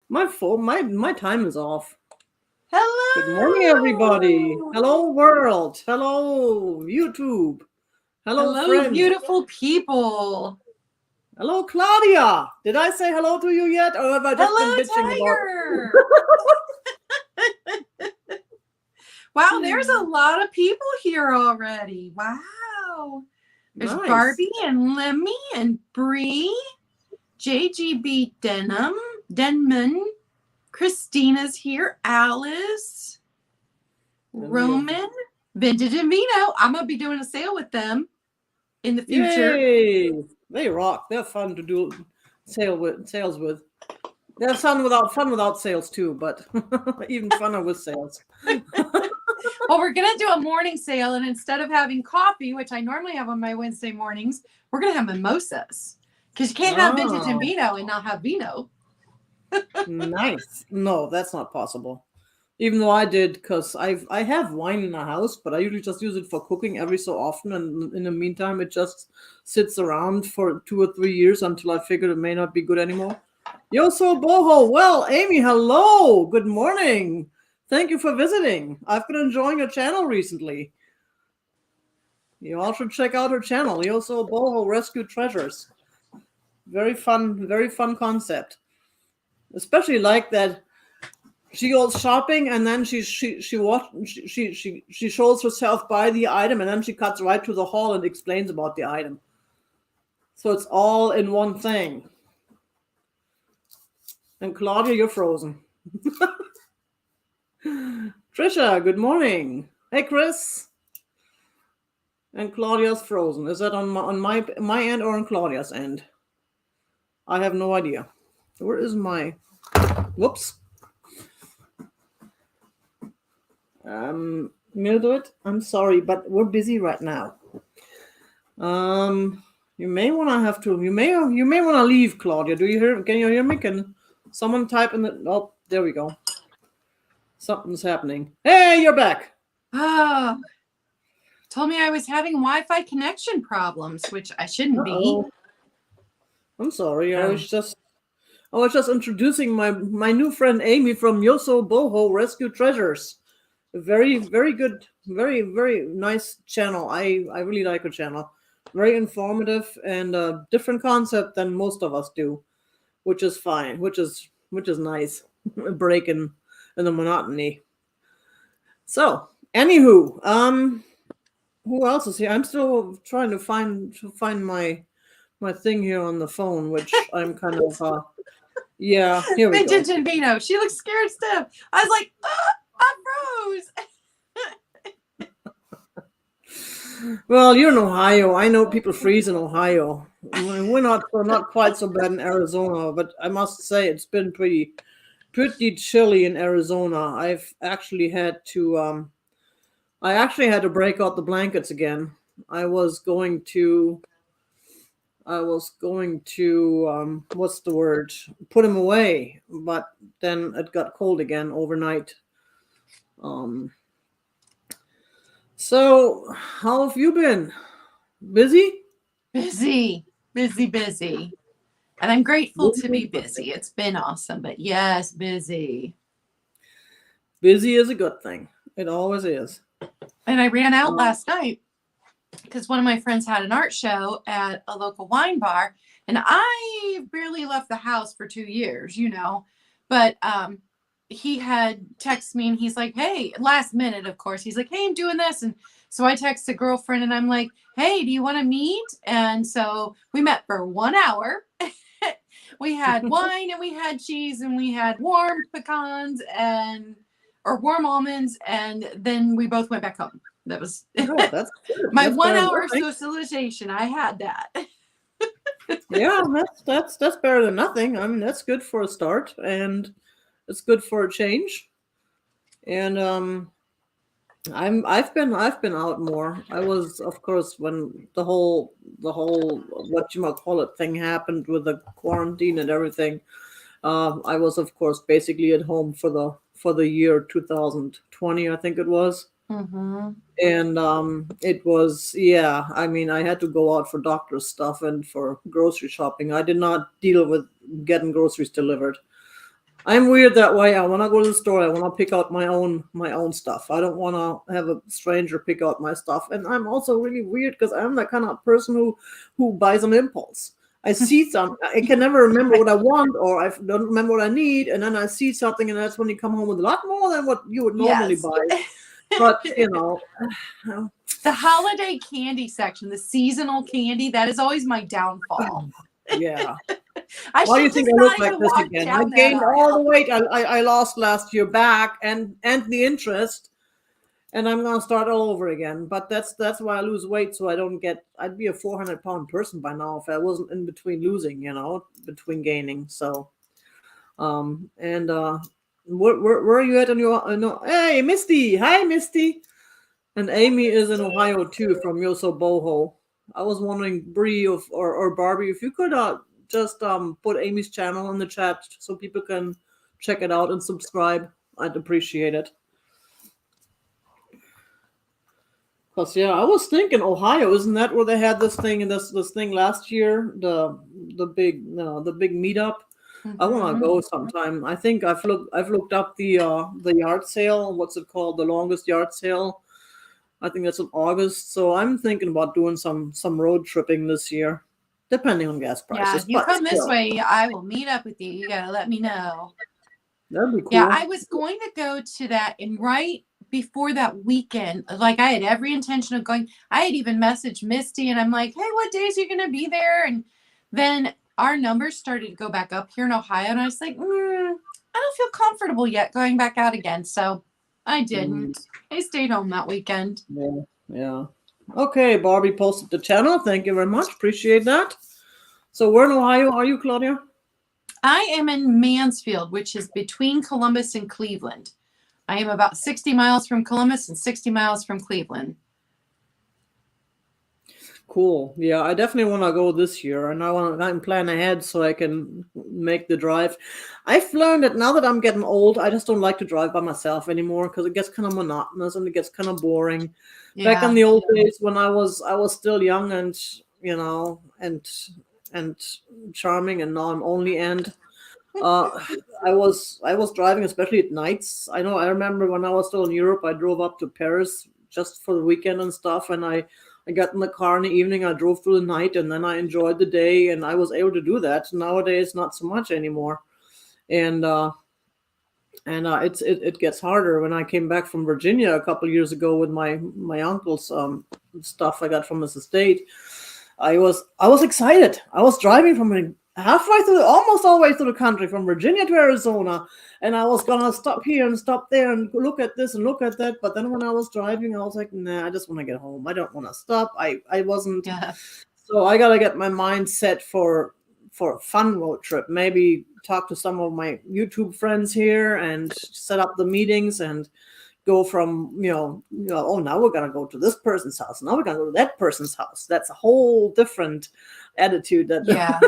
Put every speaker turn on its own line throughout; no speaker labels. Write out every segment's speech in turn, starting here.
My time is off. Good morning, everybody.
Hello.
Hello, world. Hello, YouTube. Hello,
Hello,
friends.
beautiful people.
Hello, Claudia. Did I say hello to you yet, or have I just been
Hello,
bitching about?
Tiger. Wow, there's a lot of people here already. Wow. There's
Nice.
Barbie and Lemmy and Bree, JGB Denman, Christina's here, Alice, Roman, Vintage and Vino. I'm going to be doing a sale with them in the future.
Yay! They rock. They're fun to do sales with. They're fun without sales too, but even funner with sales.
Well, we're going to do a morning sale, and instead of having coffee, which I normally have on my Wednesday mornings, we're going to have mimosas because you can't have vintage and vino and not have vino.
Nice. No, that's not possible. Even though I did, because I have wine in the house, but I usually just use it for cooking every so often, and in the meantime, it just sits around for 2 or 3 years until I figure it may not be good anymore. Yo, so boho. Well, Amy, hello. Good morning. Thank you for visiting. I've been enjoying your channel recently. You all should check out her channel, Yo, so boho Rescue Treasures. Very fun concept. Especially like that. She goes shopping and then she shows herself by the item and then she cuts right to the haul and explains about the item. So it's all in one thing. And Claudia, you're frozen. Trisha, good morning. Hey, Chris. And Claudia's frozen. Is that on my end or on Claudia's end? I have no idea. Where is my? Whoops. Mildred, I'm sorry, but we're busy right now. You may want to leave, Claudia. Do you hear? Can you hear me? Can someone type in the? Oh, there we go. Something's happening. Hey, you're back.
Oh, told me I was having Wi-Fi connection problems, which I shouldn't be.
I'm sorry. I was just introducing my new friend Amy from Yoso Boho Rescue Treasures. A very good, very nice channel. I really like her channel. Very informative and a different concept than most of us do, which is fine. Which is nice. A break in the monotony. So, anywho, who else is here? I'm still trying to find my thing here on the phone, which I'm kind of yeah. Here we go.
Vintage and Vino. She looks scared stiff. I was like, I
froze. Well, you're in Ohio. I know people freeze in Ohio. We're not quite so bad in Arizona, but I must say it's been pretty chilly in Arizona. I've actually had to break out the blankets again. I was going to what's the word? Put them away, but then it got cold again overnight. So how have you been? Busy?
Busy. And I'm grateful to be busy. It's been awesome, but yes, busy.
Busy is a good thing. It always is.
And I ran out last night because one of my friends had an art show at a local wine bar, and I barely left the house for 2 years, but he had texted me and he's like, hey, last minute, of course, he's like, hey, I'm doing this. And so I text a girlfriend and I'm like, hey, do you want to meet? And so we met for 1 hour. We had wine and we had cheese and we had warm pecans or warm almonds. And then we both went back home. That was
that's
my 1 hour socialization. I had that.
Yeah, that's better than nothing. I mean, that's good for a start and it's good for a change. And I've been out more. I was, of course, when the whole what you might call it thing happened with the quarantine and everything. I was, of course, basically at home for the year 2020, I think it was.
Mm-hmm.
And it was, yeah, I mean, I had to go out for doctor stuff and for grocery shopping. I did not deal with getting groceries delivered. I'm weird that way. I want to go to the store. I want to pick out my own stuff. I don't want to have a stranger pick out my stuff. And I'm also really weird because I'm the kind of person who buys on impulse. I see something. I can never remember what I want, or I don't remember what I need, and then I see something, and that's when you come home with a lot more than what you would normally
Yes.
buy. But
The holiday candy section, the seasonal candy, that is always my downfall.
yeah.
I
Why do you
should
think
just
I look
not
like
even
this
walk
again? I
down that
gained all the
aisle.
weight I lost last year back, and the interest, and I'm gonna start all over again. But that's why I lose weight, so I don't get. I'd be a 400-pound person by now if I wasn't in between losing, between gaining. So, and where are you at on your? No, hey, Misty, hi, Misty, and Amy is in Ohio too, from Yoso Boho. I was wondering, Bree or Barbie, if you could just put Amy's channel in the chat so people can check it out and subscribe. I'd appreciate it. Cause yeah, I was thinking Ohio, isn't that where they had this thing and this thing last year? The big meetup. I want to go sometime. I think I've looked up the yard sale. What's it called? The longest yard sale. I think that's in August. So I'm thinking about doing some road tripping this year, depending on gas
Yeah,
prices.
if you
But
come this
still,
way, I will meet up with you. You gotta let me know.
that'd be
Yeah,
cool.
I was going to go to that, and right before that weekend, like I had every intention of going. I had even messaged Misty, and I'm like, "Hey, what days are you gonna be there?" And then our numbers started to go back up here in Ohio, and I was like, I don't feel comfortable yet going back out again. So I
Mm,
didn't. I stayed home that weekend.
yeah, yeah. Okay, Barbie posted the channel. Thank you very much. Appreciate that. So where in Ohio are you, Claudia?
I am in Mansfield, which is between Columbus and Cleveland. I am about 60 miles from Columbus and 60 miles from Cleveland.
Cool. Yeah, I definitely want to go this year, and I can plan ahead so I can make the drive. I've learned that now that I'm getting old, I just don't like to drive by myself anymore because it gets kind of monotonous and it gets kind of boring. Back in
Yeah.
the old days when I was still young and and charming, and now I'm only and uh, I was driving, especially at nights. I remember when I was still in Europe, I drove up to Paris just for the weekend and stuff, and I got in the car in the evening. I drove through the night, and then I enjoyed the day, and I was able to do that. Nowadays, not so much anymore, and it gets harder. When I came back from Virginia a couple years ago with my uncle's stuff I got from his estate, I was excited. I was driving from halfway through, almost all the way through the country, from Virginia to Arizona, and I was gonna stop here and stop there and look at this and look at that. But then when I was driving, I was like, nah, I just want to get home. I don't want to stop. I wasn't.
Yeah.
So I gotta get my mind set for a fun road trip. Maybe talk to some of my YouTube friends here and set up the meetings and go from oh, now we're gonna go to this person's house, now we're gonna go to that person's house. That's a whole different attitude. That
Yeah.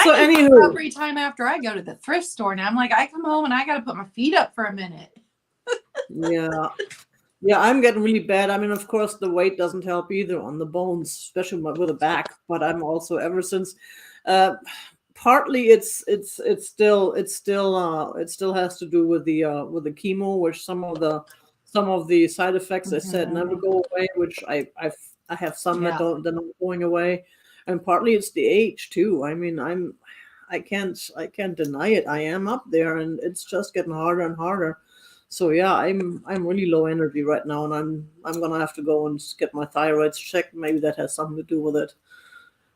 So
I need
anywho,
every time after I go to the thrift store now. I'm like, I come home and I got to put my feet up for a minute.
yeah, I'm getting really bad. I mean, of course, the weight doesn't help either on the bones, especially with the back. But I'm also, ever since, partly it still has to do with the chemo, which some of the side effects I said never go away, which I have some that
Yeah.
they're not going away, and partly it's the age too. I mean, I can't deny it. I am up there, and it's just getting harder and harder. So yeah, I'm really low energy right now, and I'm gonna have to go and get my thyroids checked. Maybe that has something to do with it.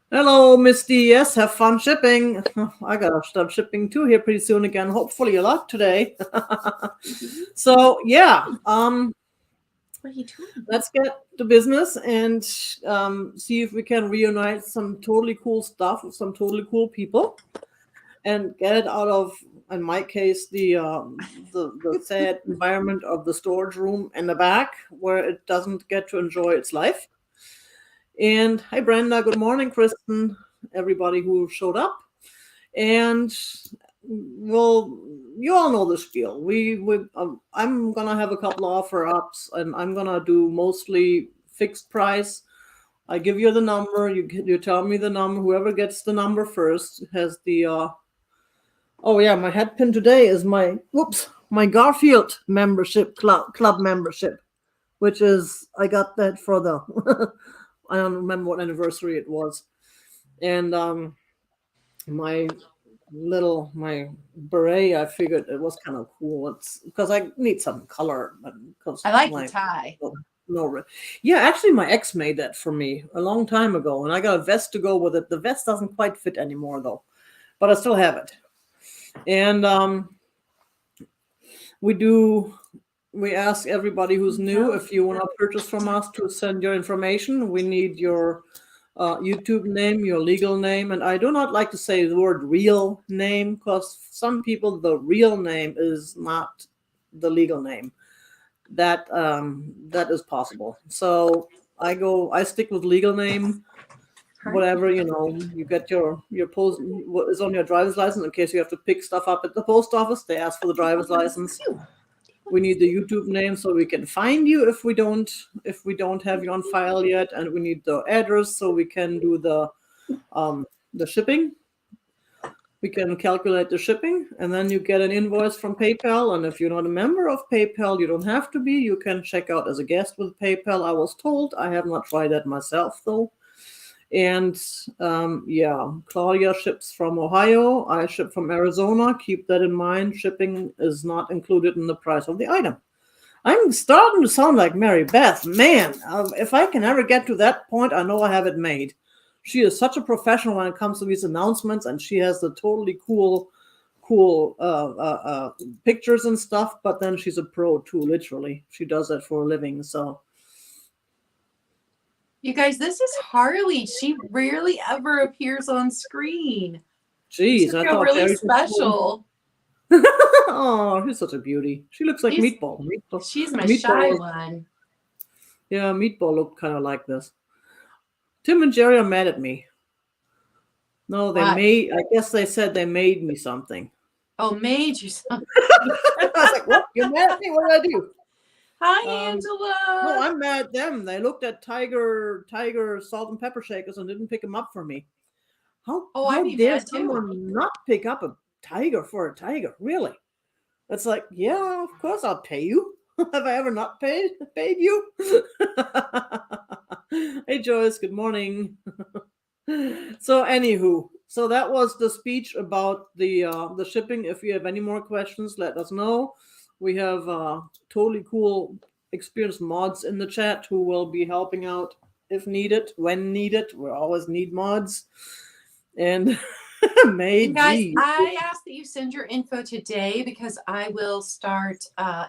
Hello, Misty. Yes, have fun shipping. I gotta start shipping too here pretty soon again. Hopefully a lot today. So yeah,
What are you doing?
let's get to business and see if we can reunite some totally cool stuff with some totally cool people and get it out of, in my case, the sad environment of the storage room in the back where it doesn't get to enjoy its life. And hi, Brenda. Good morning, Kristen. Everybody who showed up. And well, you all know the spiel. I'm gonna have a couple of offer ups, and I'm gonna do mostly fixed price. I give you the number. You tell me the number. Whoever gets the number first has the Oh yeah, my hat pin today is my Garfield club membership, which is I got that for the I don't remember what anniversary it was, and my my beret. I figured it was kind of cool. It's because I need some color, because
I like the
my
tie.
no, yeah, actually, my ex made that for me a long time ago, and I got a vest to go with it. The vest doesn't quite fit anymore though, but I still have it. And we ask everybody who's new, if you want to purchase from us, to send your information. We need your YouTube name, your legal name, and I do not like to say the word real name, because some people the real name is not the legal name. That is possible. So I stick with legal name. Whatever, you get your post, what is on your driver's license, in case you have to pick stuff up at the post office. They ask for the driver's license. We need the YouTube name so we can find you if we don't have you on file yet, and we need the address so we can do the shipping. We can calculate the shipping, and then you get an invoice from PayPal. And if you're not a member of PayPal, you don't have to be. You can check out as a guest with PayPal, I was told. I have not tried that myself though. And yeah, Claudia ships from Ohio. I ship from Arizona. Keep that in mind. Shipping is not included in the price of the item. I'm starting to sound like Mary Beth. Man, if I can ever get to that point, I know I have it made. She is such a professional when it comes to these announcements, and she has the totally cool pictures and stuff. But then she's a pro too, literally. She does that for a living, so.
You guys, this is Harley. She rarely ever appears on screen.
Jeez,
I feel really special.
Oh, she's such a beauty. She looks like Meatball.
She's my shy one.
Yeah, Meatball looked kind of like this. Tim and Jerry are mad at me. No, I guess they said they made me something.
Oh, made you something.
I was like, what? You're mad at me? What did I do?
Hi, Angela.
No, I'm mad at them. They looked at Tiger salt and pepper shakers and didn't pick them up for me. How dare someone not pick up a tiger for a tiger? Really? It's like, yeah, of course I'll pay you. Have I ever not paid you? Hey Joyce, good morning. So anywho, so that was the speech about the shipping. If you have any more questions, let us know. We have totally cool experienced mods in the chat who will be helping out if needed, when needed. We always need mods. And
guys, I ask that you send your info today, because I will start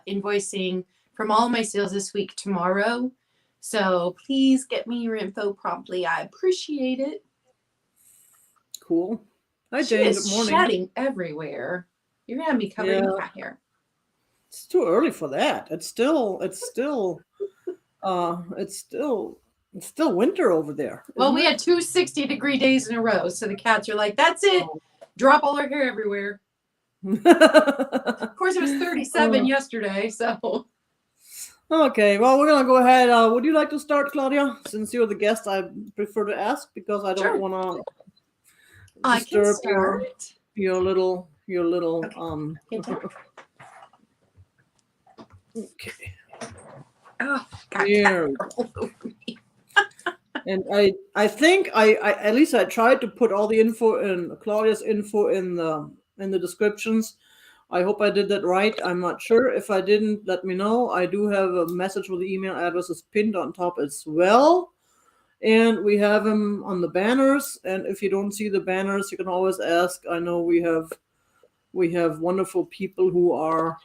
invoicing from all my sales this week tomorrow. So please get me your info promptly. I appreciate it.
Cool. Hi,
She
Jane.
is
good morning.
shedding everywhere. You're gonna be covered in cat hair.
It's too early for that. It's still winter over there.
Well, we had 2 60-degree days in a row, so the cats are like, "That's it. Drop all our hair everywhere." Of course, it was 37 yesterday, so.
Okay, well, we're gonna go ahead. Would you like to start, Claudia? Since you're the guest, I prefer to ask, because I don't want to disturb your little. Okay.
Oh, God.
Here. And I think I at least I tried to put all the info in Claudia's info in the descriptions. I hope I did that right. I'm not sure. If I didn't, let me know. I do have a message with the email addresses pinned on top as well. And we have them on the banners. And if you don't see the banners, you can always ask. I know we have wonderful people who are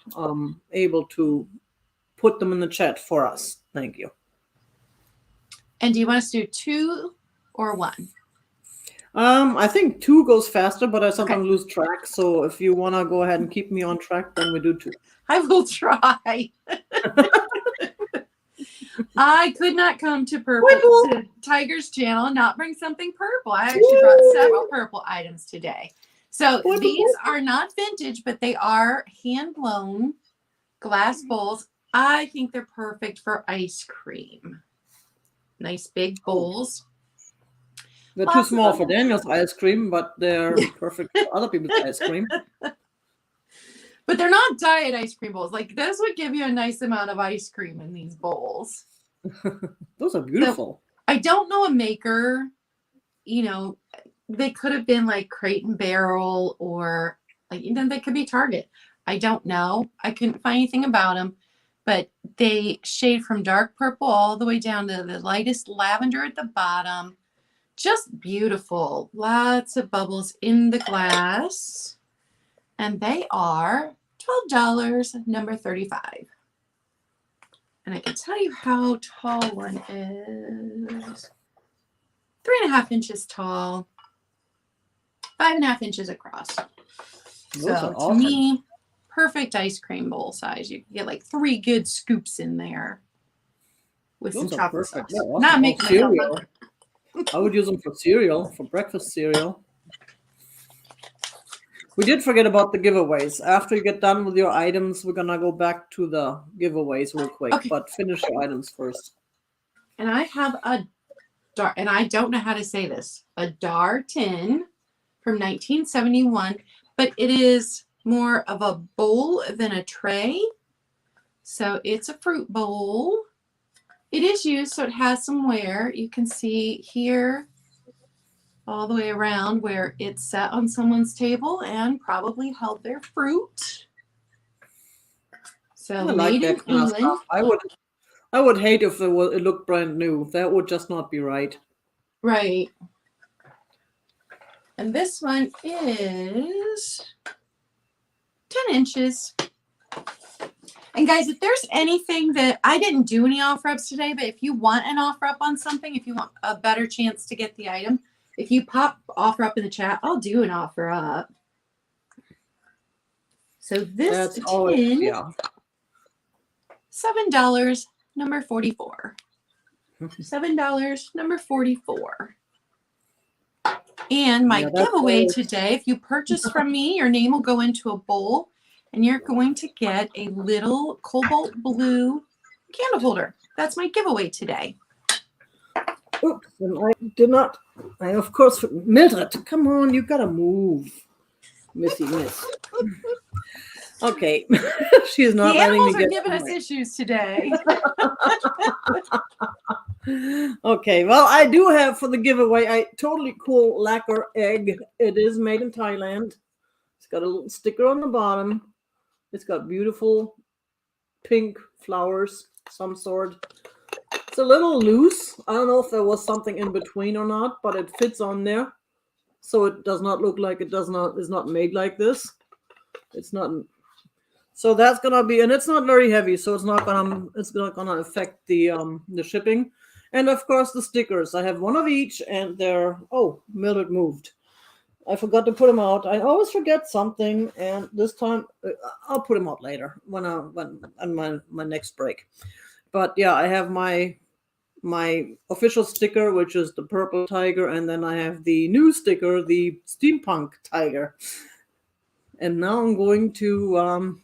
able to put them in the chat for us. Thank you.
And do you want us to do 2 or 1?
I think 2 goes faster, but I sometimes lose track. So if you want to go ahead and keep me on track, then we do 2.
I will try. I could not come to Tiger's channel and not bring something purple. I actually brought several purple items today. So these are not vintage, but they are hand-blown glass bowls. I think they're perfect for ice cream. Nice big bowls.
They're too small for Daniel's ice cream, but they're perfect for other people's ice cream.
But they're not diet ice cream bowls. Like this would give you a nice amount of ice cream in these bowls.
Those are beautiful.
So, I don't know a maker. You know, they could have been like Crate and Barrel or like, you know, they could be Target. I don't know. I couldn't find anything about them, but they shade from dark purple all the way down to the lightest lavender at the bottom. Just beautiful. Lots of bubbles in the glass. And they are $12, number 35. And I can tell you how tall one is. 3.5 inches tall, 5.5 inches across. So to me, perfect ice cream bowl size. You can get like 3 good scoops in there with some chocolate sauce.
Yeah, awesome.
Not making
cereal. I would use them for cereal, for breakfast cereal. We did forget about the giveaways. After you get done with your items, we're gonna go back to the giveaways real quick. Okay. But finish your items first.
And I have and I don't know how to say this, a Dar tin from 1971, but it is more of a bowl than a tray. So it's a fruit bowl. It is used, so it has some wear. You can see here all the way around where it sat on someone's table and probably held their fruit. So
I like that kind of stuff. I would hate if it looked brand new. That would just not be right.
Right. And this one is 10 inches. And guys, if there's anything that I didn't do any offer ups today, but if you want an offer up on something, if you want a better chance to get the item, if you pop offer up in the chat, I'll do an offer up. So this tin, yeah. $7, number 44. $7, number 44. And my giveaway today, if you purchase from me, your name will go into a bowl and you're going to get a little cobalt blue candle holder. That's my giveaway today.
Oops, and I did not. I, of course, Mildred, come on, you gotta move. Missy miss. Okay. She's not letting me get.
The animals are giving us issues today.
Okay, well, I do have for the giveaway a totally cool lacquer egg. It is made in Thailand. It's got a little sticker on the bottom. It's got beautiful pink flowers, some sort. It's a little loose. I don't know if there was something in between or not, but it fits on there. So it does not look like is not made like this. It's not. So that's gonna be, and it's not very heavy, so it's not gonna affect the shipping. And of course the stickers. I have one of each, and they're Mildred moved. I forgot to put them out. I always forget something, and this time I'll put them out later when on my next break. But yeah, I have my official sticker, which is the purple tiger, and then I have the new sticker, the steampunk tiger. And now I'm going to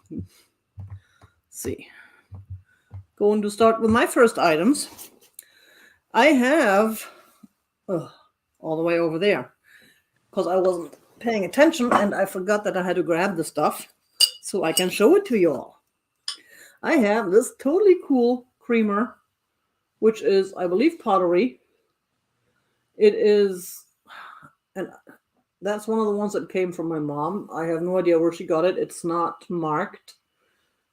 going to start with my first items. I have all the way over there because I wasn't paying attention and I forgot that I had to grab the stuff so I can show it to you all. I have this totally cool creamer, which is, I believe, pottery. It is, and that's one of the ones that came from my mom. I have no idea where she got it. It's not marked,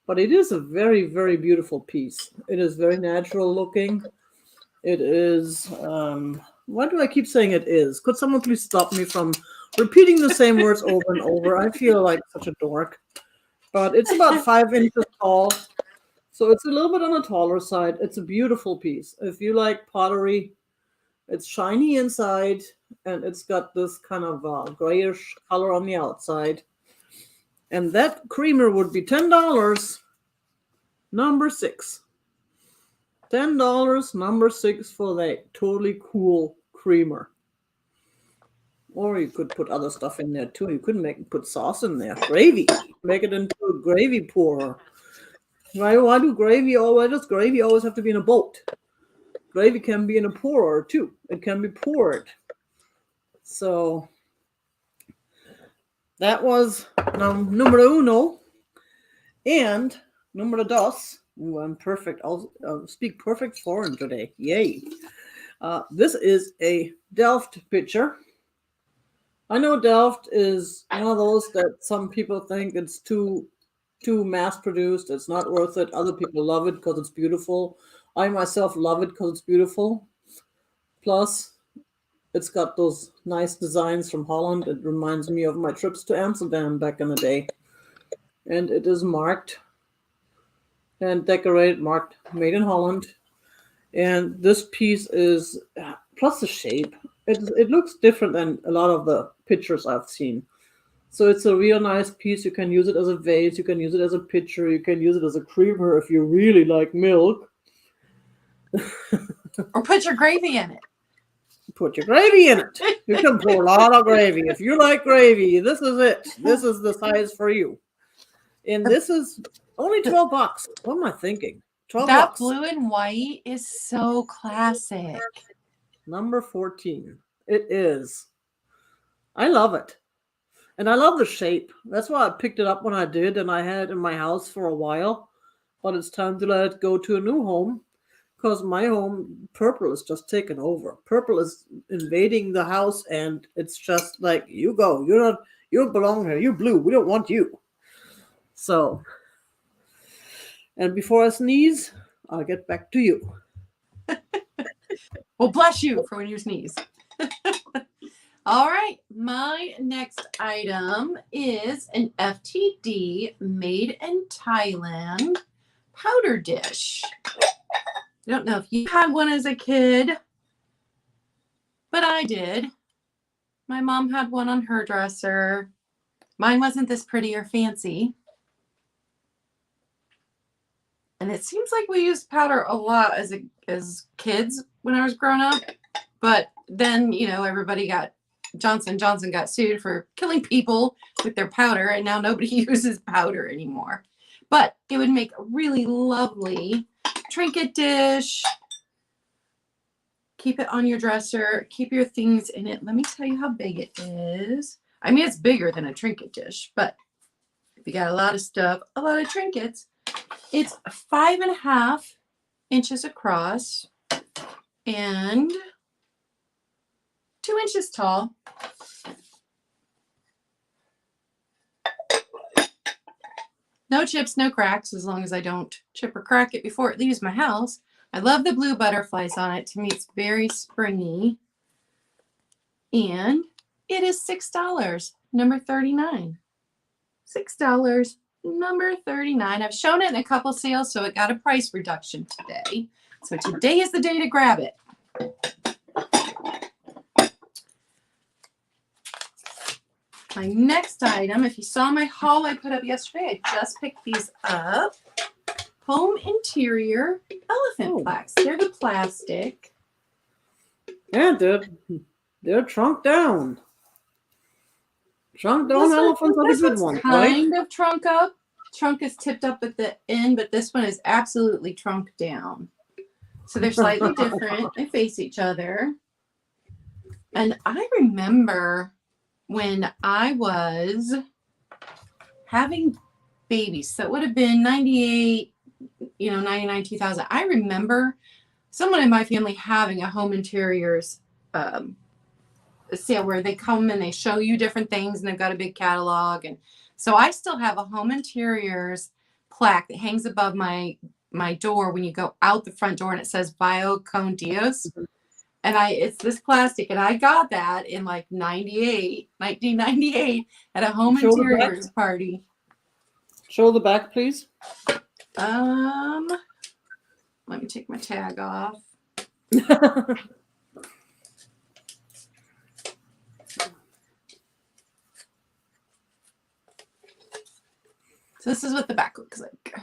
but it is a very, very beautiful piece. It is very natural looking. It is, why do I keep saying it is? Could someone please stop me from repeating the same words over and over? I feel like such a dork. But it's about 5 inches tall. So it's a little bit on the taller side. It's a beautiful piece. If you like pottery, it's shiny inside and it's got this kind of grayish color on the outside. And that creamer would be $10, number 6. $10, number 6 for that totally cool creamer. Or you could put other stuff in there too. You could put sauce in there, gravy, make it into a gravy pourer. Right? Why does gravy always have to be in a boat? Gravy can be in a pourer too. It can be poured. So that was numero uno. And number dos. Ooh, I'm perfect. I'll speak perfect foreign today. Yay. This is a Delft pitcher. I know Delft is one of those that some people think it's too mass produced. It's not worth it. Other people love it because it's beautiful. I myself love it because it's beautiful. Plus, it's got those nice designs from Holland. It reminds me of my trips to Amsterdam back in the day. And it is marked and decorated, marked made in Holland. And this piece is, plus the shape, it looks different than a lot of the pictures I've seen. So it's a real nice piece. You can use it as a vase, you can use it as a pitcher, you can use it as a creamer if you really like milk.
Or put your gravy in it.
Put your gravy in it. You can pour a lot of gravy. If you like gravy, this is it. This is the size for you. And this is only $12. What am I thinking? 12
That
bucks.
blue and white is so classic.
Number 14. It is. I love it. And I love the shape. That's why I picked it up when I did, and I had it in my house for a while. But it's time to let it go to a new home, because my home, purple is just taken over. Purple is invading the house, and it's just like, you go. You don't belong here. You're blue. We don't want you. So, and before I sneeze, I'll get back to you.
Well, bless you for when you sneeze. All right, my next item is an FTD made in Thailand powder dish. I don't know if you had one as a kid, but I did. My mom had one on her dresser. Mine wasn't this pretty or fancy. And it seems like we used powder a lot as kids when I was growing up. But then, everybody got Johnson & Johnson got sued for killing people with their powder, and now nobody uses powder anymore. But it would make a really lovely trinket dish. Keep it on your dresser. Keep your things in it. Let me tell you how big it is. I mean, it's bigger than a trinket dish, but if you got a lot of stuff, a lot of trinkets, it's 5.5 inches across and 2 inches tall. No chips, no cracks, as long as I don't chip or crack it before it leaves my house. I love the blue butterflies on it. To me, it's very springy. And it is $6, number 39. $6, number 39. I've shown it in a couple sales, so it got a price reduction today. So today is the day to grab it. My next item, if you saw my haul I put up yesterday, I just picked these up. Home interior elephant plaques. They're the plastic.
Yeah, they're trunk down. Trunk down elephants are the good ones, right?
Kind of trunk up. Trunk is tipped up at the end, but this one is absolutely trunk down. So they're slightly different. They face each other. And I remember when I was having babies, so it would have been 98, 99, 2000. I remember someone in my family having a home interiors sale where they come and they show you different things, and they've got a big catalog. And so I still have a home interiors plaque that hangs above my door when you go out the front door, and it says Bio Con Dios. And it's this plastic, and I got that in like 1998 at a home interiors party.
Show the back, please.
Let me take my tag off. So this is what the back looks like.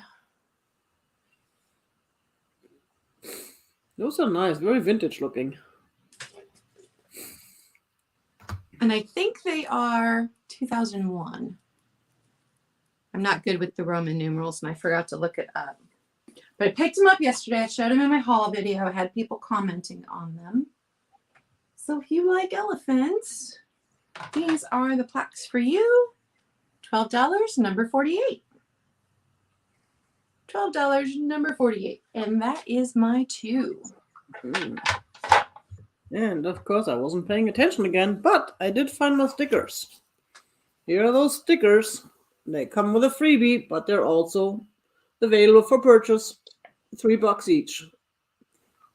Those are nice, very vintage looking.
And I think they are 2001. I'm not good with the Roman numerals, and I forgot to look it up. But I picked them up yesterday. I showed them in my haul video. I had people commenting on them. So if you like elephants, these are the plaques for you. $12, number 48. $12, number 48. And that is my 2.
And of course, I wasn't paying attention again, but I did find my stickers. Here are those stickers. They come with a freebie, but they're also available for purchase. $3 each.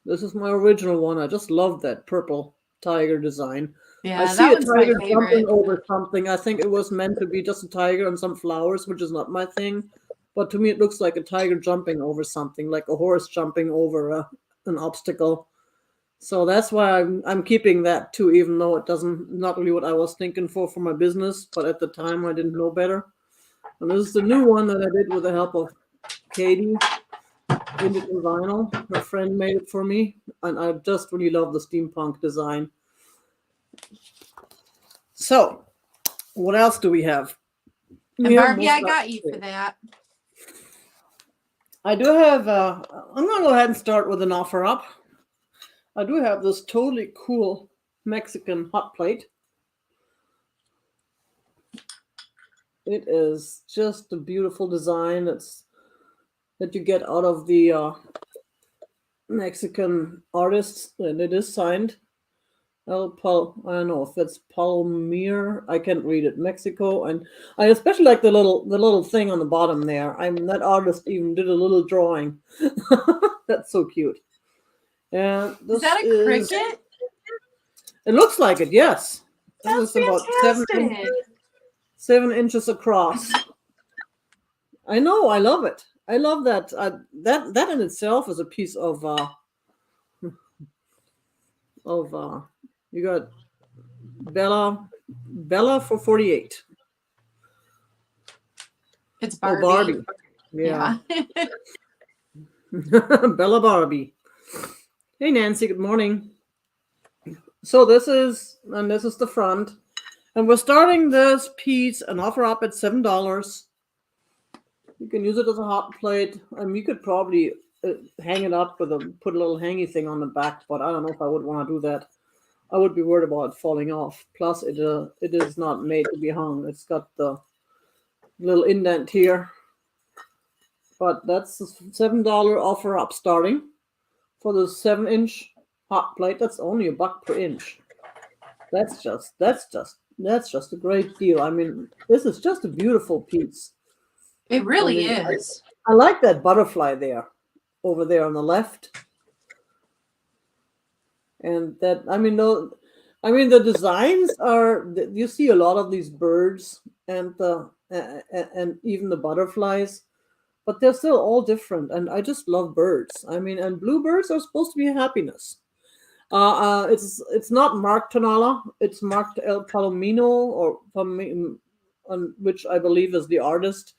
This is my original one. I just love that purple tiger design.
Yeah,
I
that
see a
one's my
tiger
favorite.
jumping over something. I think it was meant to be just a tiger and some flowers, which is not my thing. But to me, it looks like a tiger jumping over something, like a horse jumping over an obstacle. So that's why I'm keeping that too, even though it doesn't, not really what I was thinking for my business. But at the time, I didn't know better. And this is the new one that I did with the help of Katie. Vintage vinyl. My friend made it for me, and I just really love the steampunk design. So, what else do we have?
And Barbie, I got you for that.
I do have, I'm going to go ahead and start with an offer up. I do have this totally cool Mexican hot plate. It is just a beautiful design that you get out of the Mexican artists, and it is signed. I don't know if it's Palomir. I can't read it. Mexico, and I especially like the little thing on the bottom there. That artist even did a little drawing. That's so cute. And
is that a cricket?
It looks like it. Yes.
That's
about
fantastic.
7 inches across. I know. I love it. I love that. That in itself is a piece of you got Bella for 48.
It's Barbie.
Oh, Barbie. Yeah. Bella Barbie. Hey Nancy, good morning. So this is the front. And we're starting this piece an offer up at $7. You can use it as a hot plate. You could probably hang it up put a little hangy thing on the back, but I don't know if I would want to do that. I would be worried about it falling off. Plus, it is not made to be hung. It's got the little indent here. But that's a $7 offer up starting for the 7-inch hot plate. That's only $1 per inch. That's just a great deal. I mean, this is just a beautiful piece.
It really is.
I like that butterfly there, over there on the left. And that, the designs are, you see a lot of these birds and even the butterflies, but they're still all different. And I just love birds. And bluebirds are supposed to be happiness. It's not marked Tonala. It's marked El Palomino, which I believe is the artist.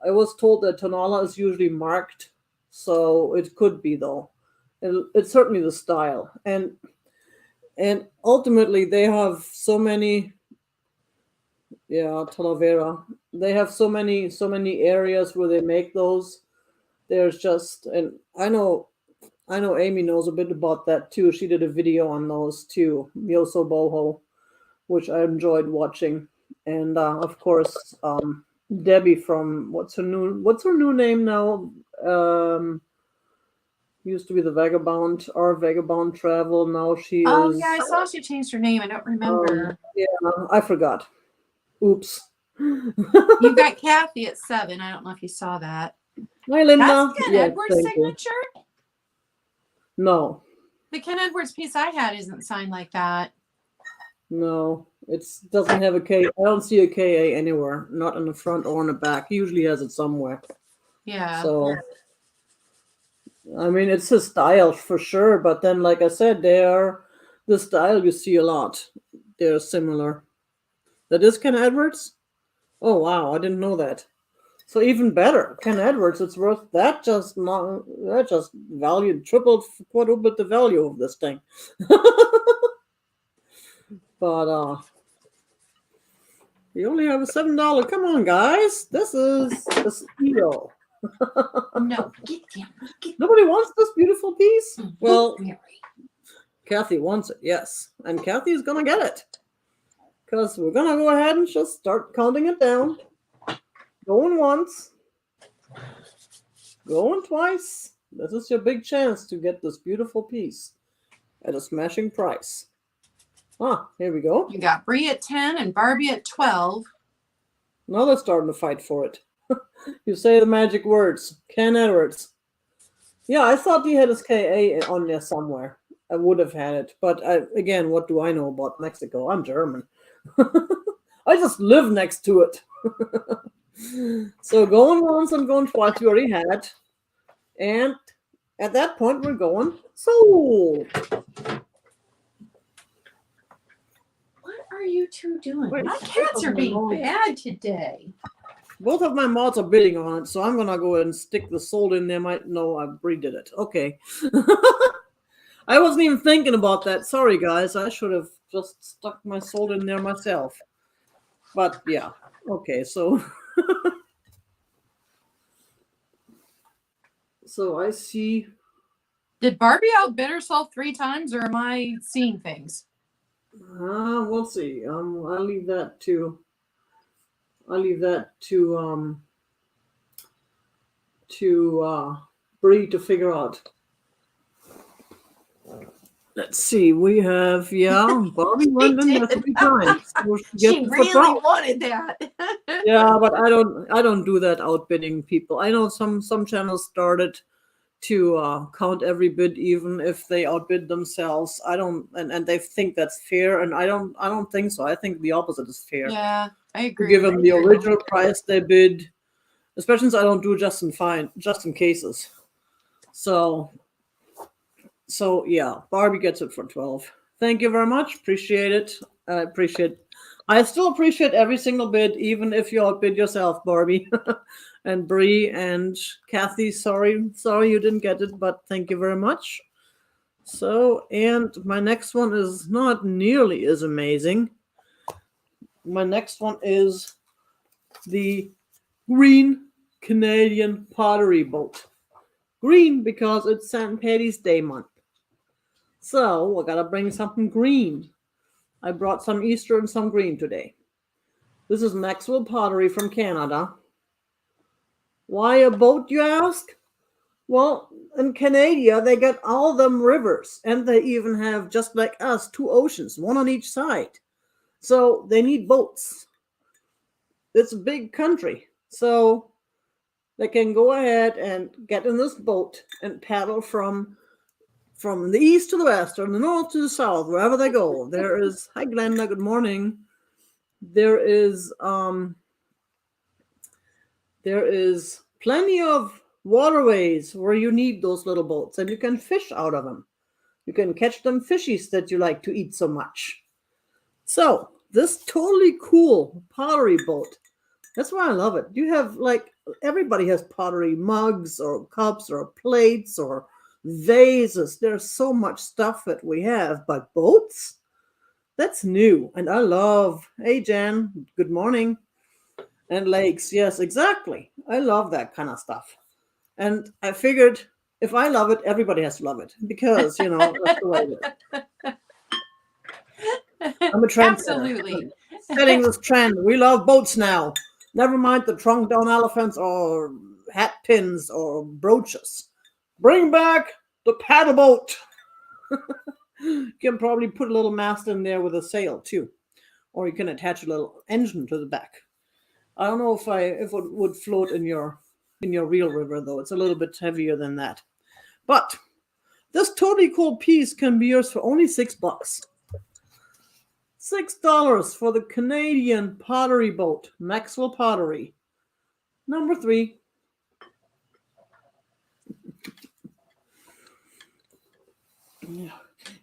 I was told that Tonala is usually marked, so it could be though. It's certainly the style, and ultimately they have so many. Yeah, Talavera. They have so many areas where they make those. There's just, and I know Amy knows a bit about that too. She did a video on those too, Yoso Boho, which I enjoyed watching, and of course Debbie from what's her new name now? Used to be the Vagabond Travel. Now she is.
Oh yeah, I saw she changed her name. I don't remember.
Yeah, I forgot. Oops.
You got Kathy at 7. I don't know if you saw that.
Hi, Linda.
That's Ken Edwards' signature?
No.
The Ken Edwards piece I had isn't signed like that.
No, it doesn't have a K. I don't see a KA anywhere, not in the front or in the back. He usually has it somewhere.
Yeah.
So, it's his style for sure. But then, like I said, the style you see a lot. They're similar. That is Ken Edwards? Oh, wow. I didn't know that. So even better, Ken Edwards, it's worth that just valued, tripled, quadrupled the value of this thing. But you only have a $7. Come on, guys. This is a steal.
No, get him.
Nobody wants this beautiful piece? Well, Kathy wants it, yes. And Kathy's going to get it. Because we're going to go ahead and just start counting it down. Going once. Going twice. This is your big chance to get this beautiful piece at a smashing price. Ah, here we go.
You got Bree at 10 and Barbie at 12.
Now they're starting to fight for it. You say the magic words. Ken Edwards. Yeah, I thought he had his KA on there somewhere. I would have had it. But again, what do I know about Mexico? I'm German. I just live next to it. So going once and going twice, we already had. And at that point, we're going sold.
What are you two doing?
Wait,
my cats are being bad today.
Both of my mods are bidding on it, so I'm gonna go ahead and stick the sold in there. No, I redid it. Okay. I wasn't even thinking about that. Sorry, guys. I should have just stuck my sold in there myself. But yeah. Okay, so so I see.
Did Barbie outbid herself 3 times, or am I seeing things?
We'll see. I'll leave that to Bree to figure out. Let's see. We have Barbie went in there 3 times. So
she really wanted that.
Yeah, but I don't do that outbidding people. I know some channels started to count every bid even if they outbid themselves. I don't, and they think that's fair, and I don't think so. I think the opposite is fair.
Yeah, I agree.
Give them the original price they bid, especially since I don't do just in cases. So yeah, Barbie gets it for 12. Thank you very much. Appreciate it. I still appreciate every single bid, even if you outbid yourself, Barbie. And Bree and Kathy, sorry you didn't get it, but thank you very much. So, and my next one is not nearly as amazing. My next one is the green Canadian pottery boat. Green because it's St. Paddy's Day month. So, I gotta bring something green. I brought some Easter and some green today. This is Maxwell Pottery from Canada. Why a boat, you ask? Well, in Canada, they got all them rivers, and they even have, just like us, 2 oceans, one on each side. So they need boats. It's a big country. So they can go ahead and get in this boat and paddle from the east to the west, or the north to the south, wherever they go. There is, hi Glenda, good morning. There is plenty of waterways where you need those little boats, and you can fish out of them. You can catch them fishies that you like to eat so much. So this totally cool pottery boat. That's why I love it. You have, like, everybody has pottery mugs or cups or plates or vases. There's so much stuff that we have, but boats? That's new. And I love, hey Jan, good morning. And lakes, yes, exactly. I love that kind of stuff. And I figured if I love it, everybody has to love it, because, that's the way it is. I'm a trendsetter.
Absolutely.
Setting this trend. We love boats now. Never mind the trunk down elephants or hat pins or brooches. Bring back the paddle boat. You can probably put a little mast in there with a sail too, or you can attach a little engine to the back. I don't know if it would float in your real river, though. It's a little bit heavier than that. But this totally cool piece can be yours for only $6. $6 for the Canadian pottery boat, Maxwell Pottery. Number 3.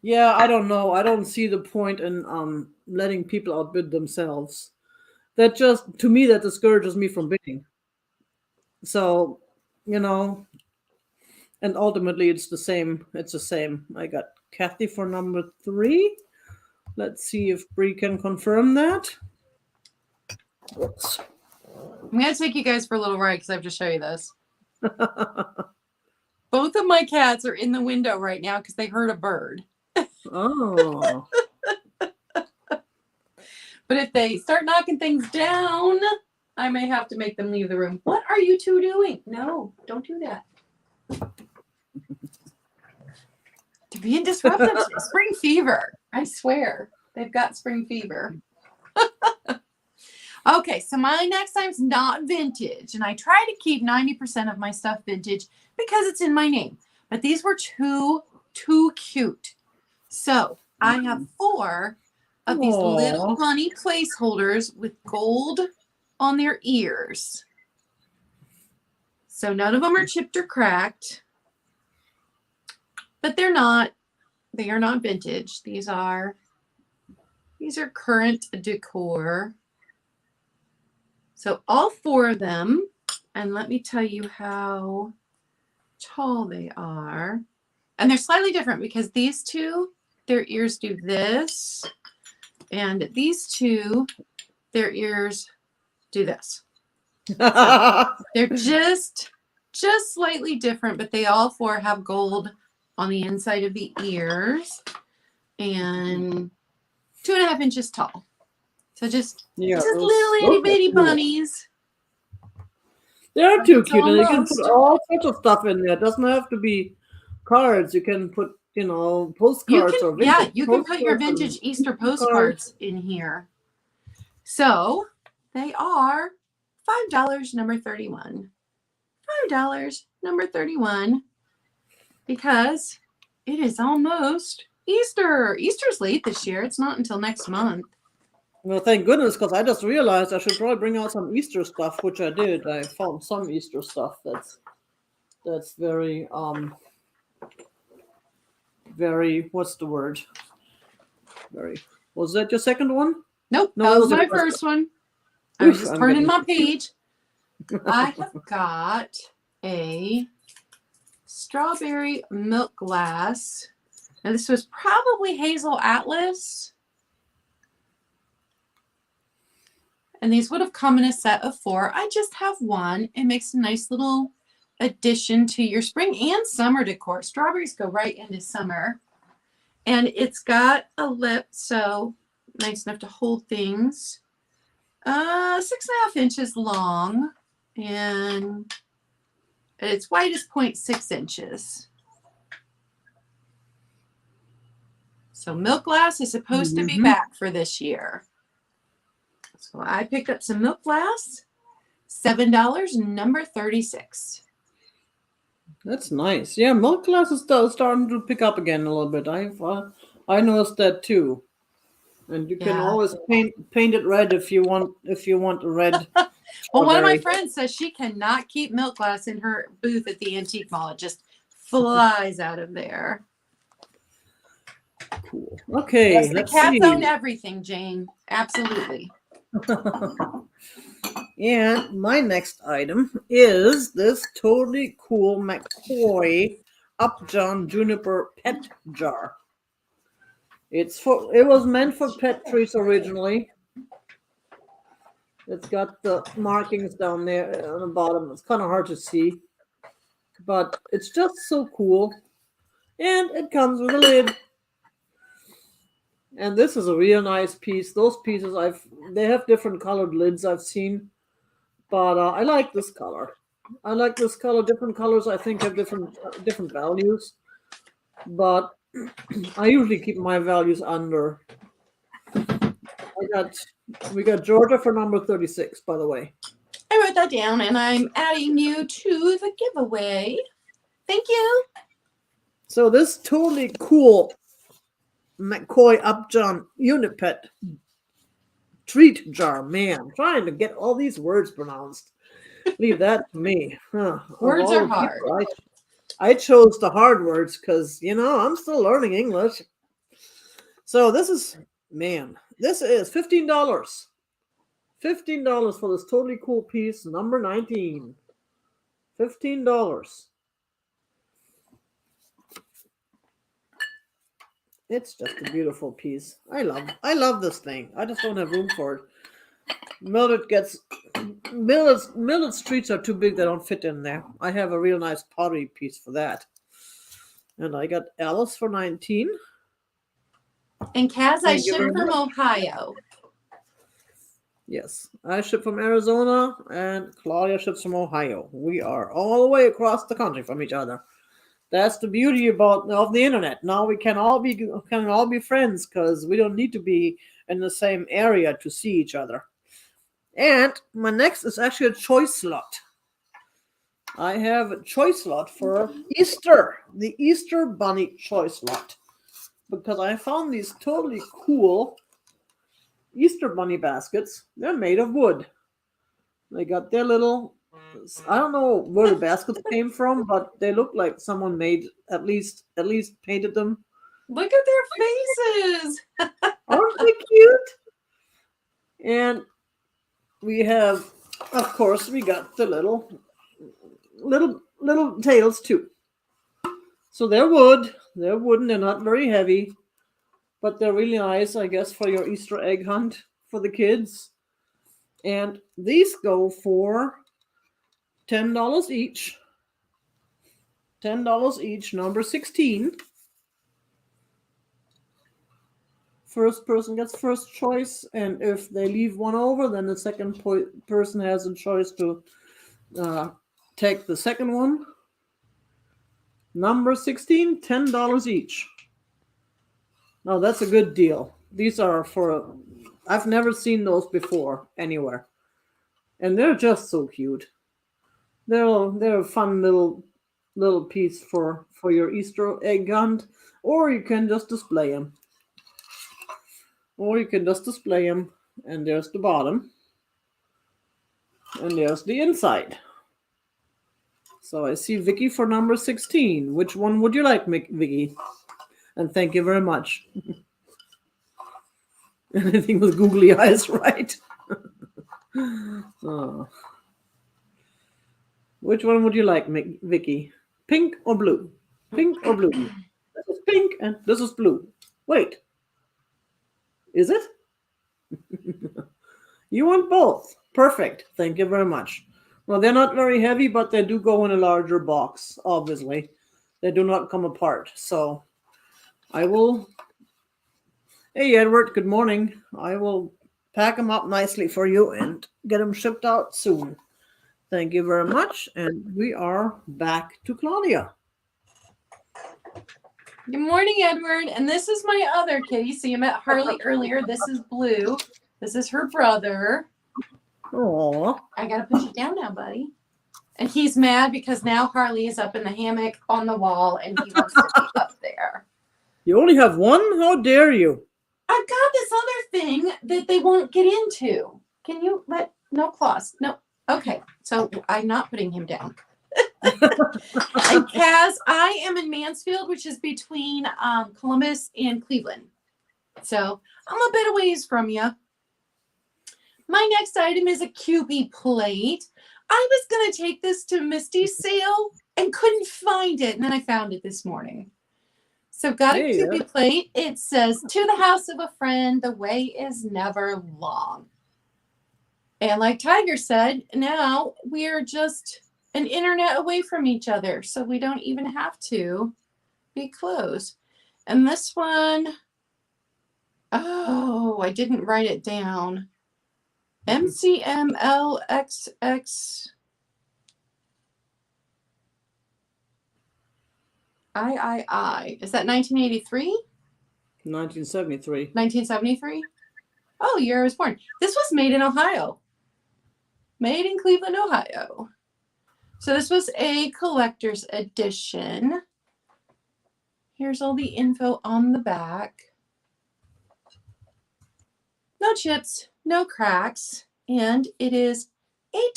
Yeah, I don't know. I don't see the point in letting people outbid themselves. That just, to me, that discourages me from bidding. So, and ultimately it's the same. It's the same. I got Kathy for number 3. Let's see if Bree can confirm that. Oops.
I'm going to take you guys for a little ride because I have to show you this. Both of my cats are in the window right now because they heard a bird.
Oh.
But if they start knocking things down, I may have to make them leave the room. What are you two doing? No, don't do that. To be disruptive. Spring fever. I swear. They've got spring fever. Okay, so my next item's not vintage. And I try to keep 90% of my stuff vintage because it's in my name. But these were too cute. So I have 4 of these little bunny placeholders with gold on their ears. So none of them are chipped or cracked. But they are not vintage. These are current decor. So all 4 of them, and let me tell you how tall they are. And they're slightly different because these 2, their ears do this. And these 2, their ears do this. So they're just slightly different, but they all 4 have gold on the inside of the ears and 2.5 inches tall. So just little itty bitty bunnies.
They're too cute, and you can put all sorts of stuff in there. It doesn't have to be cards. You can put, postcards or vintage.
You can put your vintage Easter postcards in here. So they are $5, number 31. $5, number 31, because it is almost Easter. Easter's late this year. It's not until next month.
Well, thank goodness, because I just realized I should probably bring out some Easter stuff, which I did. I found some Easter stuff that's very what's the word? Was that your second one?
Nope, no, that was my first one. I was just turning my page. I have got a strawberry milk glass. Now this was probably Hazel Atlas. And these would have come in a set of 4. I just have one. It makes a nice little addition to your spring and summer decor. Strawberries go right into summer. And it's got a lip, so nice enough to hold things. 6.5 inches long. And its wide is 0.6 inches. So milk glass is supposed to be back for this year. So I picked up some milk glass, $7, number 36.
That's nice. Yeah, milk glass is starting to pick up again a little bit. I noticed that too. And you can always paint it red if you want a red.
Well, one of my friends says she cannot keep milk glass in her booth at the antique mall. It just flies out of there.
Cool. Okay.
Yes, the cats own everything, Jane. Absolutely.
And my next item is this totally cool McCoy Upjohn Juniper pet jar. It was meant for pet trees originally. It's got the markings down there on the bottom. It's kind of hard to see, but it's just so cool. And it comes with a lid. And this is a real nice piece. Those pieces they have different colored lids I've seen, but I like this color. I like this color. Different colors I think have different values, but I usually keep my values under. We got Georgia for number 36, by the way.
I wrote that down, and I'm adding you to the giveaway. Thank you.
So this totally cool McCoy Upjohn Unipet treat jar. Man, I'm trying to get all these words pronounced. Leave that to me.
Words are hard.
I chose the hard words because, I'm still learning English. So this is $15. $15 for this totally cool piece, number 19. $15. It's just a beautiful piece. I love this thing. I just don't have room for it. Millet's treats are too big, they don't fit in there. I have a real nice pottery piece for that. And I got Alice for 19.
And Kaz, I ship from Ohio.
Yes, I ship from Arizona, and Claudia ships from Ohio. We are all the way across the country from each other. That's the beauty about of the internet. Now we can all be friends because we don't need to be in the same area to see each other. And my next is actually a choice slot. I have a choice slot for Easter, the Easter Bunny choice slot, because I found these totally cool Easter Bunny baskets. They're made of wood. They got their little. I don't know where the baskets came from, but they look like someone made at least painted them.
Look at their faces.
Aren't they cute? And we have, of course, we got the little tails too. So they're wood. They're wooden. They're not very heavy, but they're really nice, I guess, for your Easter egg hunt for the kids. And these go for $10 each. $10 each, number 16. First person gets first choice, and if they leave one over, then the second person has a choice to take the second one. Number 16, $10 each. Now that's a good deal. These are for, I've never seen those before anywhere. And they're just so cute. They're a fun little piece for your Easter egg hunt, or you can just display them. And there's the bottom, and there's the inside. So I see Vicky for number 16. Which one would you like, Vicky? And thank you very much. Anything with googly eyes, right? Oh. Which one would you like, Vicky? Pink or blue? Pink or blue? This is pink and this is blue. Wait. Is it? You want both. Perfect. Thank you very much. Well, they're not very heavy, but they do go in a larger box, obviously. They do not come apart. So I will... Hey, Edward, good morning. I will pack them up nicely for you and get them shipped out soon. Thank you very much. And we are back to Claudia.
Good morning, Edward. And this is my other kitty. So you met Harley earlier. This is Blue. This is her brother.
Oh,
I got to put you down now, buddy. And he's mad because now Harley is up in the hammock on the wall and he wants to be up there.
you only have one? How dare you?
I've got this other thing that they won't get into. Can you no claws? No. Okay. So I'm not putting him down. And Kaz, I am in Mansfield, which is between Columbus and Cleveland. So I'm a bit a ways from you. My next item is a QB plate. I was going to take this to Misty's sale and couldn't find it. And then I found it this morning. So got a QB plate. It says, to the house of a friend, the way is never long. And like Tiger said, now we're just an internet away from each other. So we don't even have to be close. And this one, oh, I didn't write it down. MCMLXX III. Is that 1983?
1973.
1973? Oh, year I was born. This was made in Ohio. Made in Cleveland, Ohio. So this was a collector's edition. Here's all the info on the back. No chips, no cracks, and it is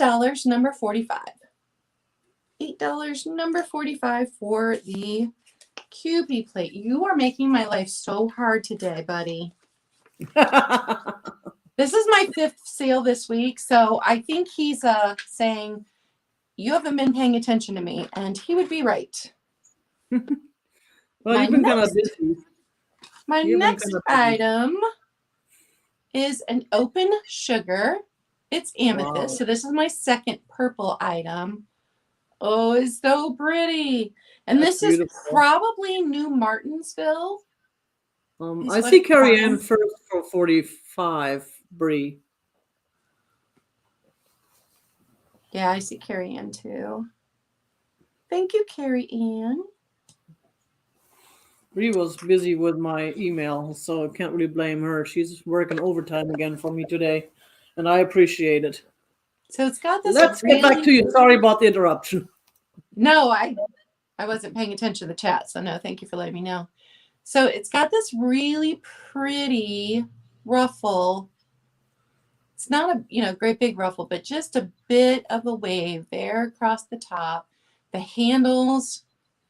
$8, number 45. $8, number 45 for the QB plate. You are making my life so hard today, buddy. This is my 5th sale this week, so I think he's saying, you haven't been paying attention to me, and he would be right.
Well, you've been kind of busy.
My next item is an open sugar. It's amethyst. Wow. So this is my second purple item. Oh, it's so pretty. And this is probably New Martinsville.
I see Carrie Ann first for 45, Bree.
Yeah, I see Carrie Ann too. Thank you, Carrie Ann.
Bree was busy with my email, so I can't really blame her. She's working overtime again for me today, and I appreciate it.
So it's got this.
Let's get back to you. Sorry about the interruption.
No, I wasn't paying attention to the chat, so no, thank you for letting me know. So it's got this really pretty ruffle. It's not a great big ruffle, but just a bit of a wave there across the top. The handles,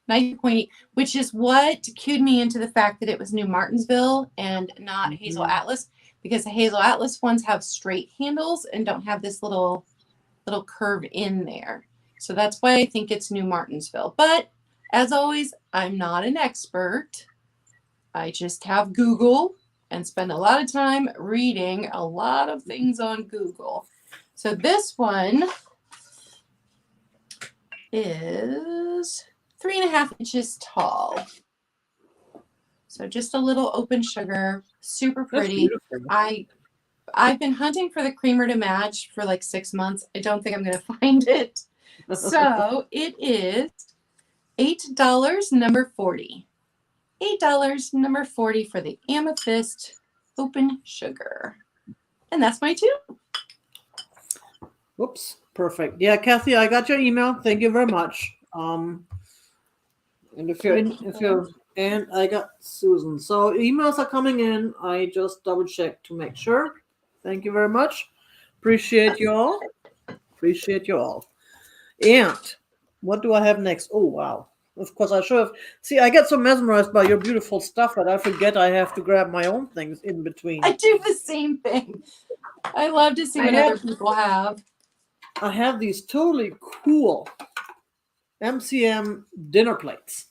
nice pointy, which is what cued me into the fact that it was New Martinsville and not Hazel Atlas, because the Hazel Atlas ones have straight handles and don't have this little curve in there. So that's why I think it's New Martinsville. But as always, I'm not an expert. I just have Google and spend a lot of time reading a lot of things on Google. So this one is 3.5 inches tall. So just a little open sugar, super pretty. I've been hunting for the creamer to match for like 6 months. I don't think I'm going to find it. So it is $8, number 40. $8, number 40 for the amethyst open sugar. And that's my two.
Whoops. Perfect. Yeah, Kathy, I got your email. Thank you very much. And and I got Susan. So emails are coming in. I just double checked to make sure. Thank you very much. Appreciate you all. Appreciate you all. And what do I have next? Oh, wow. Of course, I should have. See, I get so mesmerized by your beautiful stuff that I forget I have to grab my own things in between.
I do the same thing. I love to see what other people have.
I have these totally cool MCM dinner plates.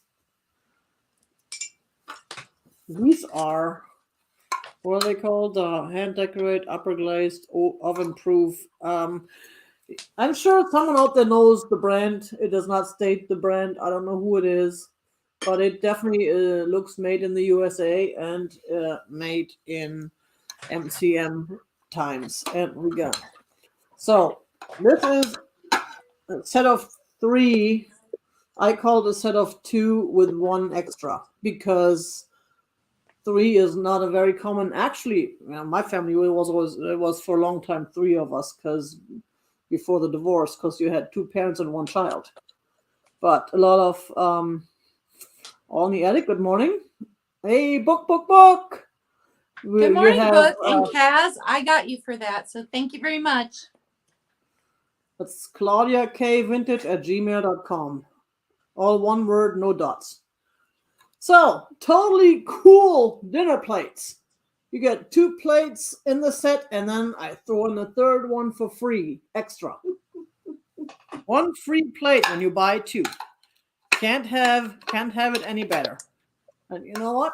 These are, what are they called? Hand decorate, upper glazed, oven proof. I'm sure someone out there knows the brand. It does not state the brand. I don't know who it is, but it definitely looks made in the USA and made in MCM times. And we got. So this is a set of 3. I call it a set of 2 with 1 extra because 3 is not a very common. Actually, my family it was for a long time 3 of us because before the divorce, because you had 2 parents and 1 child. But a lot of all in the attic. Good morning. Hey, book.
Good morning, Book and Kaz. I got you for that, so thank you very much.
It's ClaudiaCayeVintage at gmail.com. All one word, no dots. So, totally cool dinner plates. You get 2 plates in the set, and then I throw in the 3rd one for free, extra. 1 free plate when you buy 2. Can't have it any better. And you know what?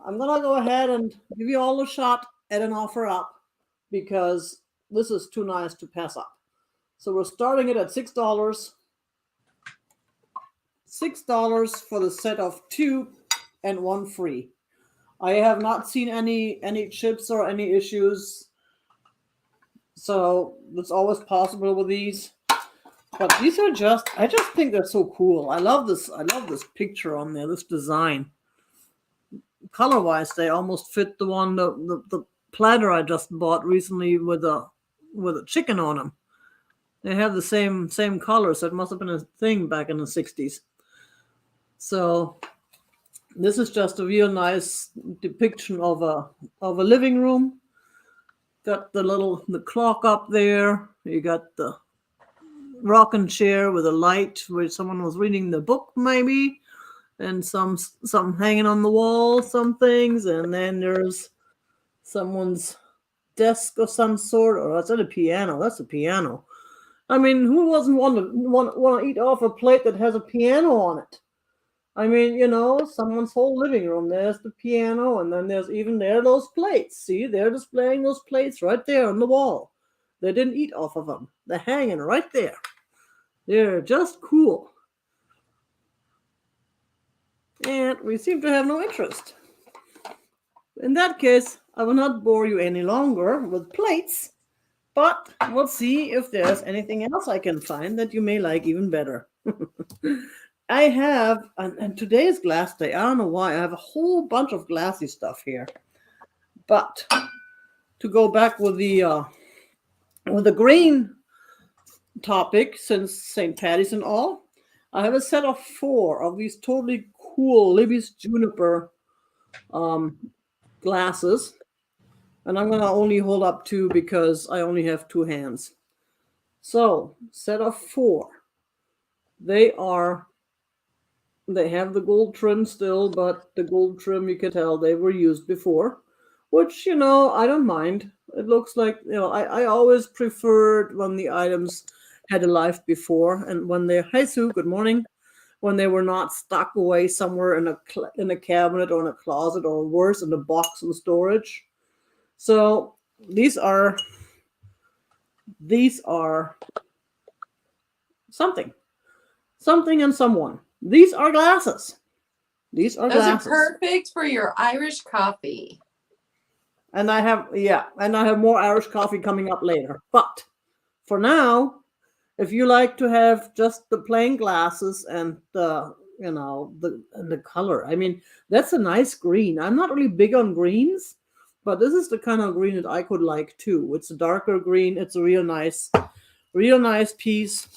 I'm gonna go ahead and give you all a shot at an offer up because this is too nice to pass up. So we're starting it at $6. $6 for the set of 2 and 1 free. I have not seen any chips or any issues. So it's always possible with these. But these are I just think they're so cool. I love this picture on there, this design. Color-wise, they almost fit the one the platter I just bought recently with a chicken on them. They have the same colors. So it must have been a thing back in the 60s. So this is just a real nice depiction of a living room. Got the clock up there. You got the rocking chair with a light where someone was reading the book maybe, and some hanging on the wall, some things, and then there's someone's desk of some sort, or is that a piano? That's a piano. I mean, who wasn't want to eat off a plate that has a piano on it? I mean, someone's whole living room. There's the piano, and then there's even those plates. See, they're displaying those plates right there on the wall. They didn't eat off of them. They're hanging right there. They're just cool. And we seem to have no interest. In that case, I will not bore you any longer with plates, But we'll see if there's anything else I can find that you may like even better. I have, and today's glass day, I don't know why, I have a whole bunch of glassy stuff here. But to go back with the green topic, since St. Patty's and all, I have a set of 4 of these totally cool Libby's Juniper glasses. And I'm going to only hold up 2 because I only have 2 hands. So, set of 4. They have the gold trim still, but the gold trim, you can tell they were used before, which, I don't mind. It looks like, I always preferred when the items had a life before, and when they're, hi Sue, good morning, when they were not stuck away somewhere in a cabinet or in a closet, or worse, in a box in storage. So these are something and someone. These are glasses. Those glasses.
Are perfect for your Irish coffee.
And I have more Irish coffee coming up later. But for now, if you like to have just the plain glasses and the color, I mean, that's a nice green. I'm not really big on greens, but this is the kind of green that I could like too. It's a darker green. It's a real nice piece.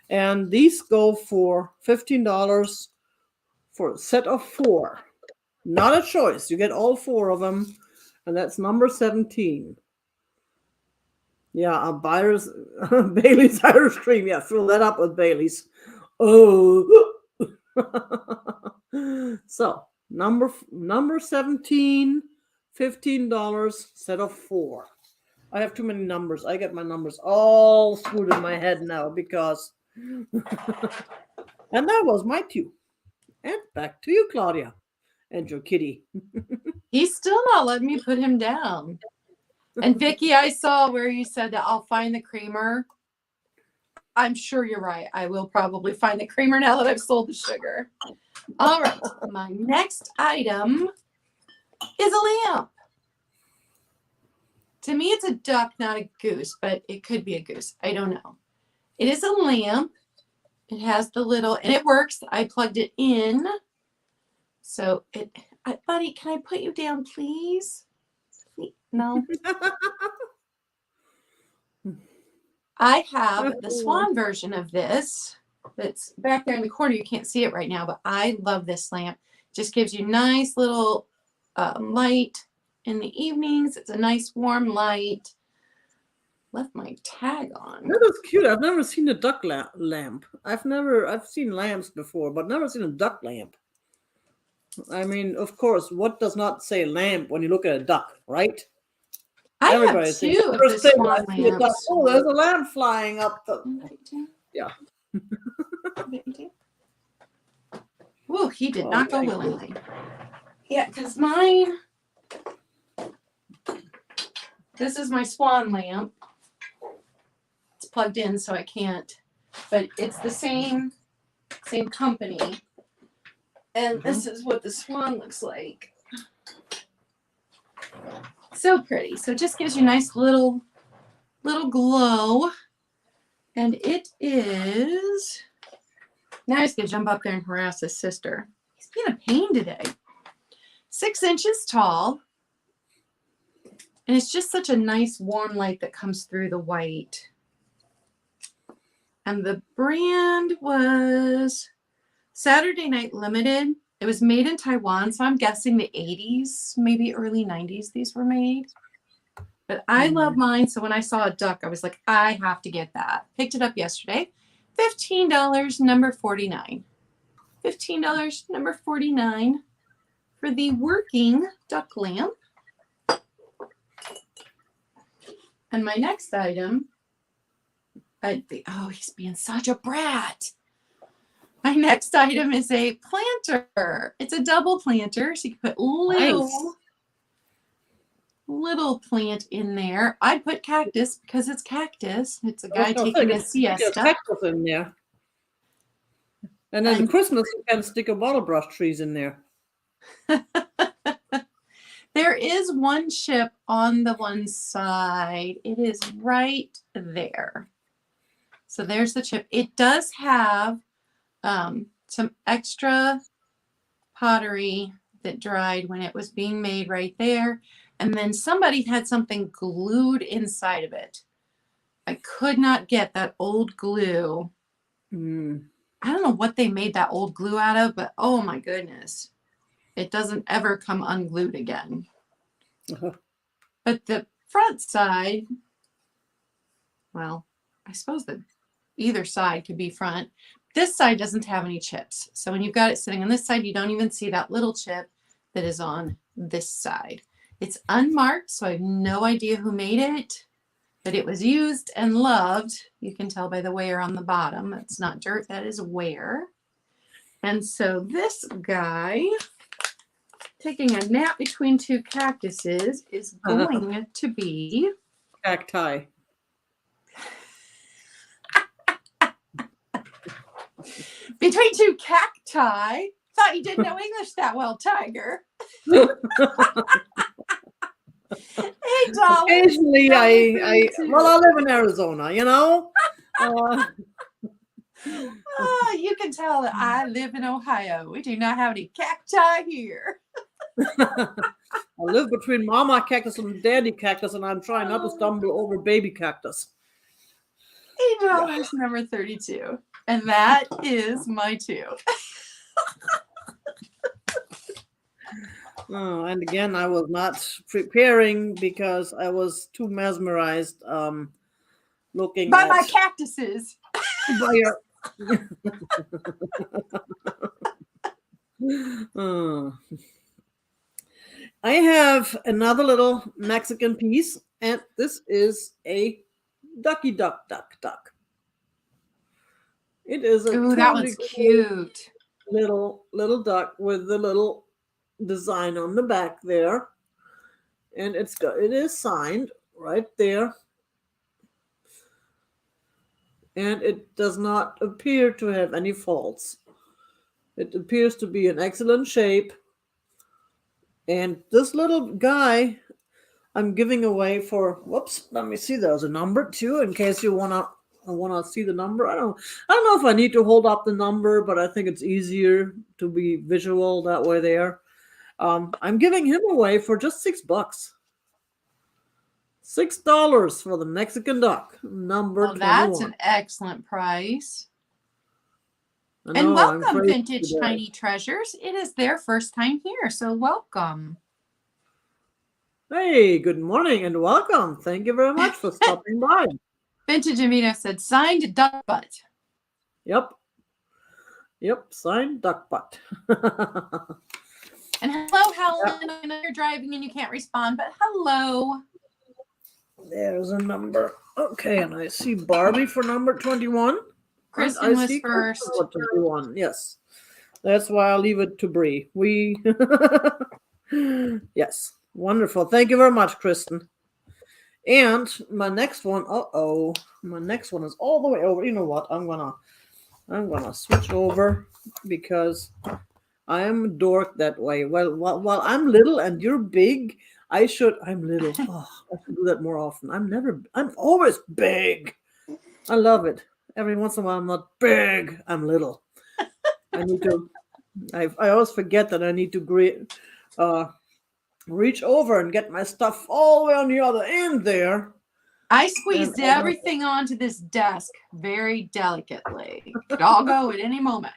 And these go for $15 for a set of 4. Not a choice. You get all 4 of them. And that's number 17. Yeah, Bailey's Irish cream. Yeah, fill that up with Bailey's. Oh. So, number 17, $15, set of 4. I have too many numbers. I get my numbers all screwed in my head now because... And that was my 2. And back to you, Claudia, and your kitty.
He's still not letting me put him down. And Vicki, I saw where you said that I'll find the creamer. I'm sure you're right. I will probably find the creamer now that I've sold the sugar. All right. My next item is a lamp. To me, it's a duck, not a goose, but it could be a goose. I don't know. It is a lamp. It has the little, and it works. I plugged it in. So buddy, can I put you down, please? No. I have the swan version of this that's back there in the corner. You can't see it right now, but I love this lamp. Just gives you nice little light in the evenings. It's a nice warm light. Left my tag on.
That is cute. I've never seen a duck lamp. I've seen lamps before, but never seen a duck lamp. I mean, of course, what does not say lamp when you look at a duck, right?
Everybody have 2 of the swan lamps.
Oh, there's a lamp flying up the... Yeah.
Oh, he did not go willingly. Yeah, because mine... This is my swan lamp. It's plugged in, so I can't. But it's the same company. And this is what the swan looks like. So pretty. So it just gives you a nice little glow. And it is... Now he's going to jump up there and harass his sister. He's being a pain today. 6 inches tall. And it's just such a nice warm light that comes through the white. And the brand was Saturday Night Limited. It was made in Taiwan, so I'm guessing the 80s, maybe early 90s these were made. But I love mine, so when I saw a duck, I was like, I have to get that. Picked it up yesterday. $15, number 49. $15, number 49 for the working duck lamp. And my next item, he's being such a brat. My next item is a planter. It's a double planter, so you can put little plant in there. I put cactus because it's cactus. It's a guy taking a siesta.
Cactus in there. And then Christmas, you can stick a bottle brush trees in there.
There is one chip on the one side. It is right there. So there's the chip. It does have some extra pottery that dried when it was being made right there. And then somebody had something glued inside of it. I could not get that old glue. I don't know what they made that old glue out of, but oh my goodness. It doesn't ever come unglued again. But the front side, well, I suppose that either side could be front. This side doesn't have any chips. So when you've got it sitting on this side, you don't even see that little chip that is on this side. It's unmarked, so I have no idea who made it, but it was used and loved. You can tell by the wear on the bottom. That's not dirt, that is wear. And so this guy, taking a nap between two cactuses, is going to be
cacti.
Between two cacti. Thought you didn't know English that well, Tiger. Hey, Dolly.
Occasionally, I live in Arizona, you know.
You can tell that I live in Ohio. We do not have any cacti here.
I live between Mama Cactus and Daddy Cactus, and I'm trying not to stumble over Baby Cactus.
$8, number 32. And that is my 2.
Oh, and again, I was not preparing because I was too mesmerized looking
by
at
my cactuses.
By your... I have another little Mexican piece, and this is a ducky duck. It is a
that one's cute.
Little duck with the little design on the back there, and it is signed right there, and it does not appear to have any faults. It appears to be in excellent shape, and this little guy I'm giving away for, whoops, let me see, there's a number too in case you want to see the number. I don't know if I need to hold up the number, but I think it's easier to be visual that way there. I'm giving him away for just $6. $6 for the Mexican duck, number 21.
That's an excellent price. And welcome, Vintage Tiny Treasures. It is their first time here, so welcome.
Hey, good morning and welcome. Thank you very much for stopping by.
Vintage Amino said, signed duck butt.
Yep, signed duck butt.
And hello, Helen. I know you're driving and you can't respond, but hello.
There's a number. Okay, and I see Barbie for number 21.
Kristen was first.
21. Yes, that's why I'll leave it to Bree. Yes, wonderful. Thank you very much, Kristen. And my next one, my next one is all the way over. You know what? I'm gonna switch over because I am a dork that way. Well, while I'm little and you're big, I'm little. Oh, I should do that more often. I'm always big. I love it. Every once in a while, I'm not big. I'm little. I always forget that I need to reach over and get my stuff all the way on the other end there.
I squeezed everything onto this desk very delicately. It could all go at any moment.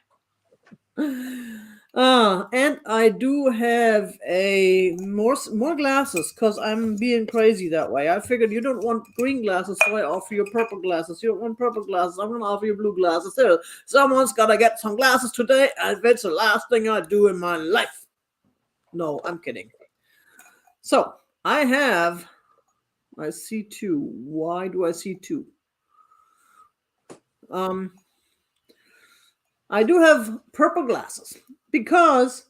And I do have more glasses because I'm being crazy that way. I figured you don't want green glasses, so I offer you purple glasses. You don't want purple glasses, I'm going to offer you blue glasses. There, someone's got to get some glasses today, and it's the last thing I do in my life. No, I'm kidding. So I see 2. Why do I see 2? I do have purple glasses because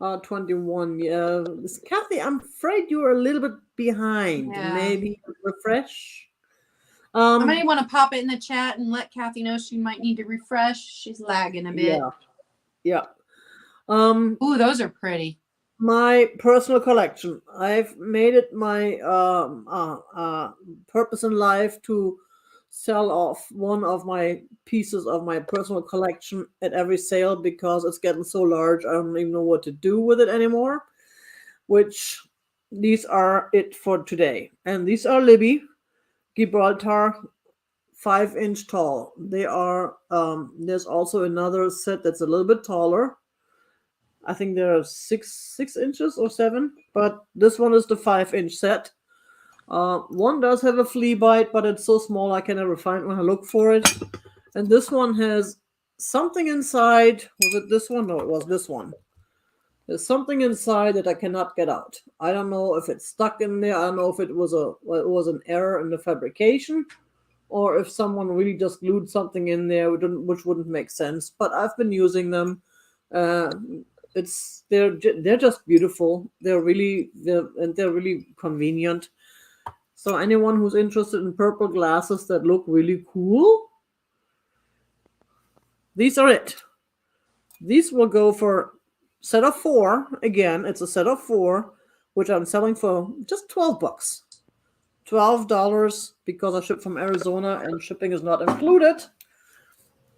21. Yeah, Kathy, I'm afraid you are a little bit behind.
Yeah.
Maybe refresh.
Somebody want to pop it in the chat and let Kathy know she might need to refresh. She's lagging a bit.
Yeah.
Ooh, those are pretty.
my personal collection. I've made it my purpose in life to sell off one of my pieces of my personal collection at every sale because it's getting so large I don't even know what to do with it anymore. Which these are it for today, and these are Libby Gibraltar 5-inch tall. They are. There's also another set that's a little bit taller. I think they're 6 inches or 7, but this one is the 5-inch set. One does have a flea bite, but it's so small I can never find when I look for it. And this one has something inside. Was it this one? No, it was this one. There's something inside that I cannot get out. I don't know if it's stuck in there. I don't know if it was an error in the fabrication, or if someone really just glued something in there, which wouldn't make sense. But I've been using them. Uh, they're just beautiful. They're really convenient. So anyone who's interested in purple glasses that look really cool, these are it. These will go for set of 4. Again, it's a set of 4, which I'm selling for just $12. $12 because I ship from Arizona and shipping is not included.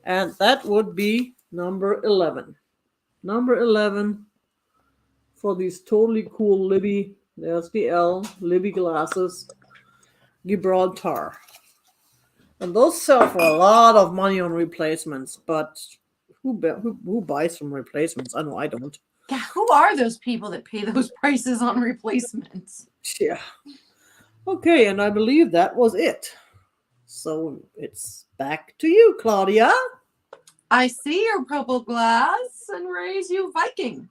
And that would be number 11. Number 11 for these totally cool Libby. There's the L, Libby glasses, Gibraltar. And those sell for a lot of money on replacements, but who buys from replacements? I know I don't.
Yeah, who are those people that pay those prices on replacements?
Yeah. Okay, and I believe that was it. So it's back to you, Claudia.
I see your purple glass and raise you Viking.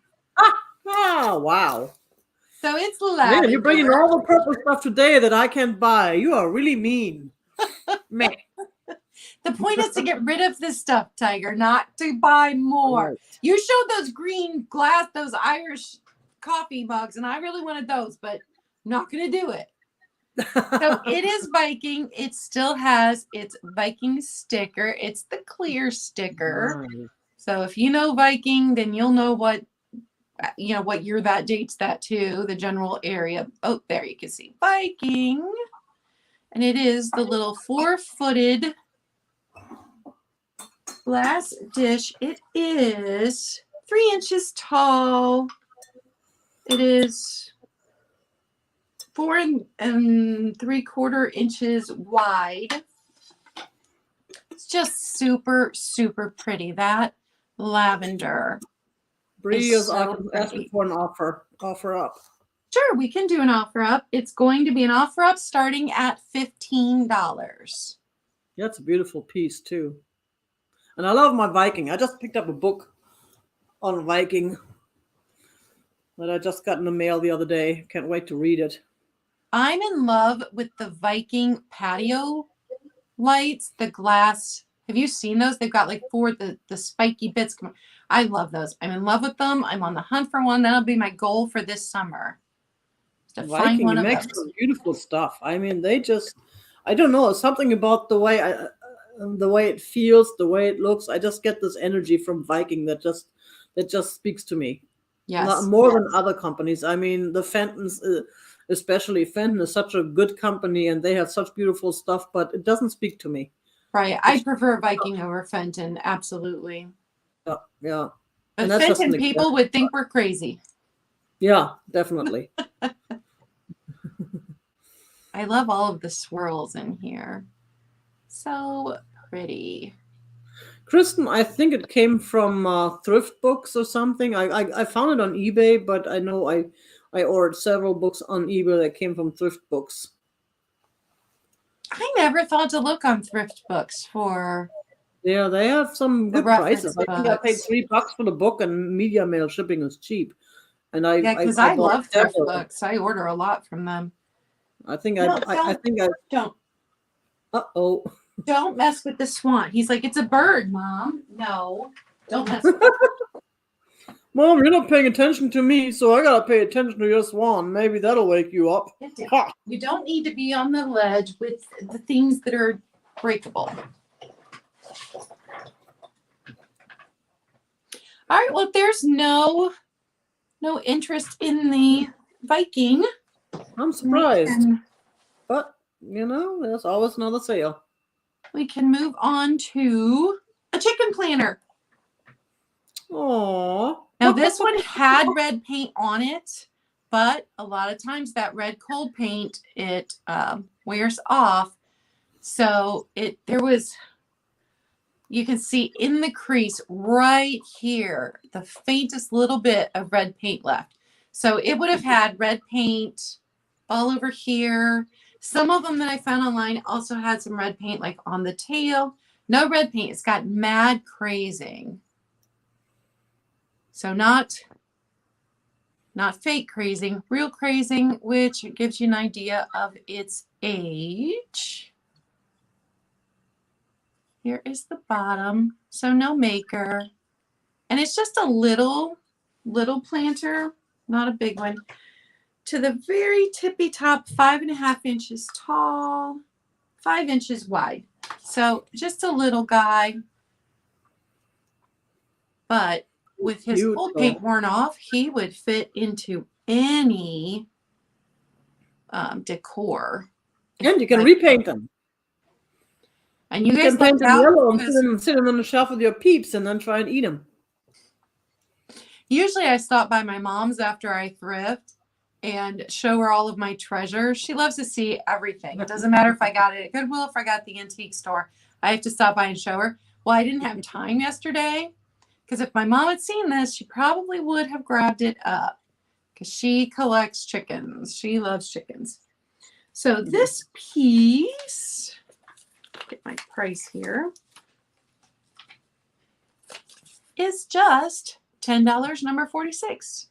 Wow.
So it's lavender.
Man, you're bringing all the purple stuff today that I can't buy. You are really mean. Man.
The point is to get rid of this stuff, Tiger, not to buy more.
Right.
You showed those green glass, those Irish coffee mugs, and I really wanted those, but I'm not going to do it. So it is Viking. It still has its Viking sticker. It's the clear sticker.
Nice.
So if you know Viking, then you'll know what year that dates that to, the general area. Oh, there you can see Viking. And it is the little 4-footed glass dish. It is 3 inches tall. It is 4 3/4 inches wide. It's just super, super pretty. That lavender.
Bree is
so
asking for an offer up.
Sure, we can do an offer up. It's going to be an offer up starting at $15.
That's a beautiful piece too. And I love my Viking. I just picked up a book on Viking that I just got in the mail the other day. Can't wait to read it.
I'm in love with the Viking patio lights, the glass. Have you seen those? They've got like 4 the spiky bits. I love those. I'm in love with them. I'm on the hunt for one. That'll be my goal for this summer. To find
Viking
one of
makes
those.
some beautiful stuff. I mean, I don't know, something about the way it feels, the way it looks. I just get this energy from Viking that just speaks to me.
Yes.
Not more than other companies. I mean, the Fentons, especially Fenton, is such a good company and they have such beautiful stuff, but it doesn't speak to me.
Right. I prefer Viking over Fenton. Absolutely.
Yeah.
But
And that's just
Fenton
an
people
example.
would think we're crazy.
Yeah, definitely.
I love all of the swirls in here. So pretty.
Kristen, I think it came from thrift books or something. I found it on eBay, but I know I ordered several books on eBay that came from thrift books.
I never thought to look on thrift books for.
Yeah, they have some
The
good prices.
reference
I think I paid
books.
$3 for the book, and media mail shipping is cheap. And
Yeah, because I
bought
love thrift
several.
books. I order a lot from them.
I think
No,
I think I.
Don't
Uh-oh.
don't mess with the swan. He's like, it's a bird, Mom. No, don't mess with it.
Mom, you're not paying attention to me, so I gotta pay attention to your swan. Maybe that'll wake you up. Ha!
You don't need to be on the ledge with the things that are breakable. All right, well, if there's no no interest in the Viking.
I'm surprised.
We can,
But, you know, there's always another sale.
we can move on to a chicken planter.
Aww.
Now this one had red paint on it, but a lot of times that red cold paint, it wears off. So there was, you can see in the crease right here, the faintest little bit of red paint left. So it would have had red paint all over here. Some of them that I found online also had some red paint like on the tail. No red paint. It's got mad crazing. So not fake crazing, real crazing, which gives you an idea of its age. Here is the bottom. So no maker. And it's just a little planter, not a big one. To the very tippy top, 5.5 inches tall, 5 inches wide. So just a little guy. But with his cold paint worn off, he would fit into any decor.
And you can repaint them.
And you guys
can paint them yellow and sit them on the shelf with your peeps and then try and eat them.
Usually I stop by my mom's after I thrift and show her all of my treasures. She loves to see everything. It doesn't matter if I got it at Goodwill, if I got it at the antique store. I have to stop by and show her. Well, I didn't have time yesterday because if my mom had seen this, she probably would have grabbed it up because she collects chickens. She loves chickens. So this piece, get my price here, is just $10, number 46.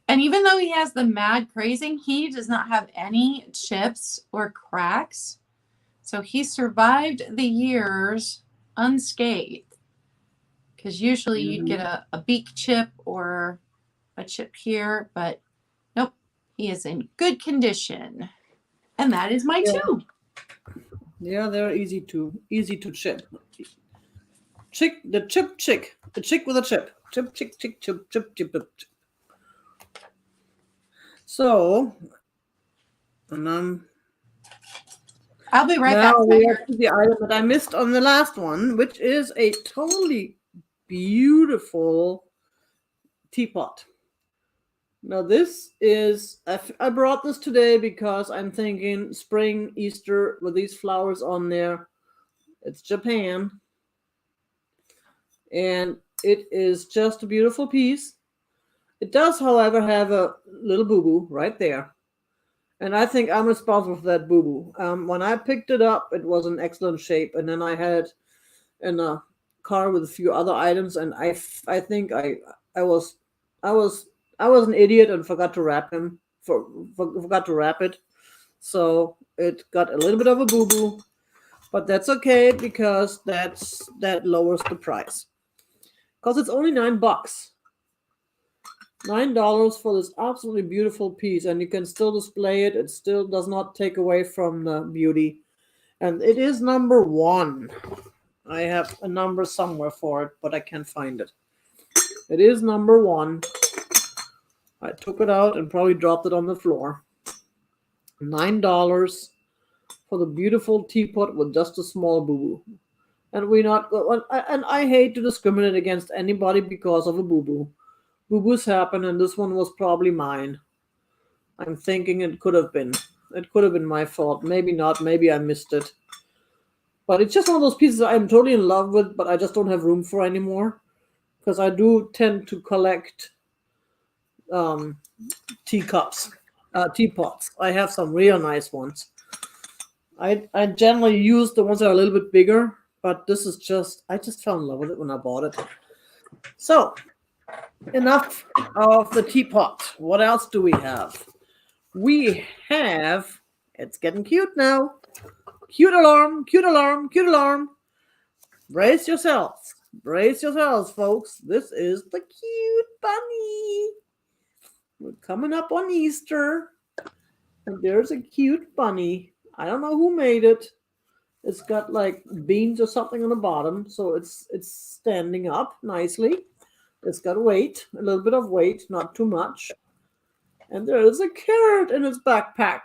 And even though he has the mad crazing, he does not have any chips or cracks. So he survived the years unscathed. Because usually you'd get a beak chip or a chip here, but nope, he is in good condition. And that is my two.
Yeah, they're easy to chip. The chick with a chip. Chip. So, and
I'll be right back.
Now we are to the item that I missed on the last one, which is a totally beautiful teapot. Now this is, I brought this today because I'm thinking spring, Easter with these flowers on there. It's Japan. And it is just a beautiful piece. It does, however, have a little boo-boo right there. And I think I'm responsible for that boo-boo. When I picked it up, it was in excellent shape. And then I had it in a car with a few other items. And I think I was an idiot and forgot to wrap him. Forgot to wrap it. So it got a little bit of a boo-boo. But that's okay because that lowers the price. Because it's only $9. $9 for this absolutely beautiful piece, and you can still display it. It still does not take away from the beauty. And it is number 1. I have a number somewhere for it, but I can't find it. It is number 1. I took it out and probably dropped it on the floor. $9 for the beautiful teapot with just a small boo-boo. And I hate to discriminate against anybody because of a boo-boo. Boo-boos happen, and this one was probably mine. I'm thinking it could have been. It could have been my fault. Maybe not. Maybe I missed it. But it's just one of those pieces I'm totally in love with, but I just don't have room for anymore. Because I do tend to collect teapots. I have some real nice ones. I generally use the ones that are a little bit bigger, but this is just, I just fell in love with it when I bought it. So, enough of the teapot. What else do we have? We have, it's getting cute now. Cute alarm, cute alarm, cute alarm. Brace yourselves. Brace yourselves, folks. This is the cute bunny. We're coming up on Easter. And there's a cute bunny. I don't know who made it. It's got like beans or something on the bottom. So it's standing up nicely. It's got weight, a little bit of weight, not too much. And there is a carrot in his backpack.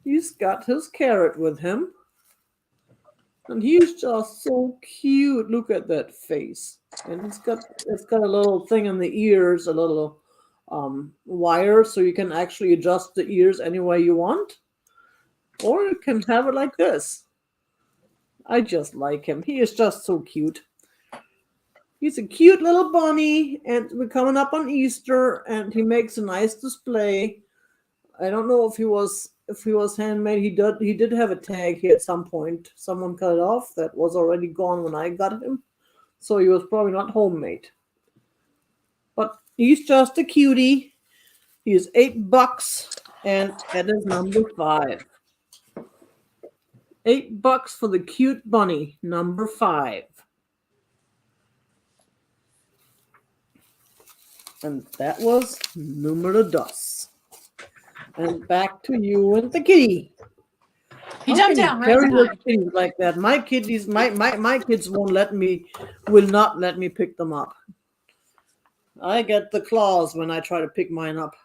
He's got his carrot with him. And he's just so cute. Look at that face. And it's got a little thing in the ears, a little wire, so you can actually adjust the ears any way you want. Or you can have it like this. I just like him. He is just so cute. He's a cute little bunny, and we're coming up on Easter, and he makes a nice display. I don't know if he was handmade. He did have a tag here at some point. Someone cut it off. That was already gone when I got him, so he was probably not homemade. But he's just a cutie. He is $8, and that is number 5. $8 for the cute bunny, number 5. And that was numero dos. And back to you and the kitty.
He jumped down right
Carry
behind.
the kitties like that. My kitties, my kids will not let me pick them up. I get the claws when I try to pick mine up.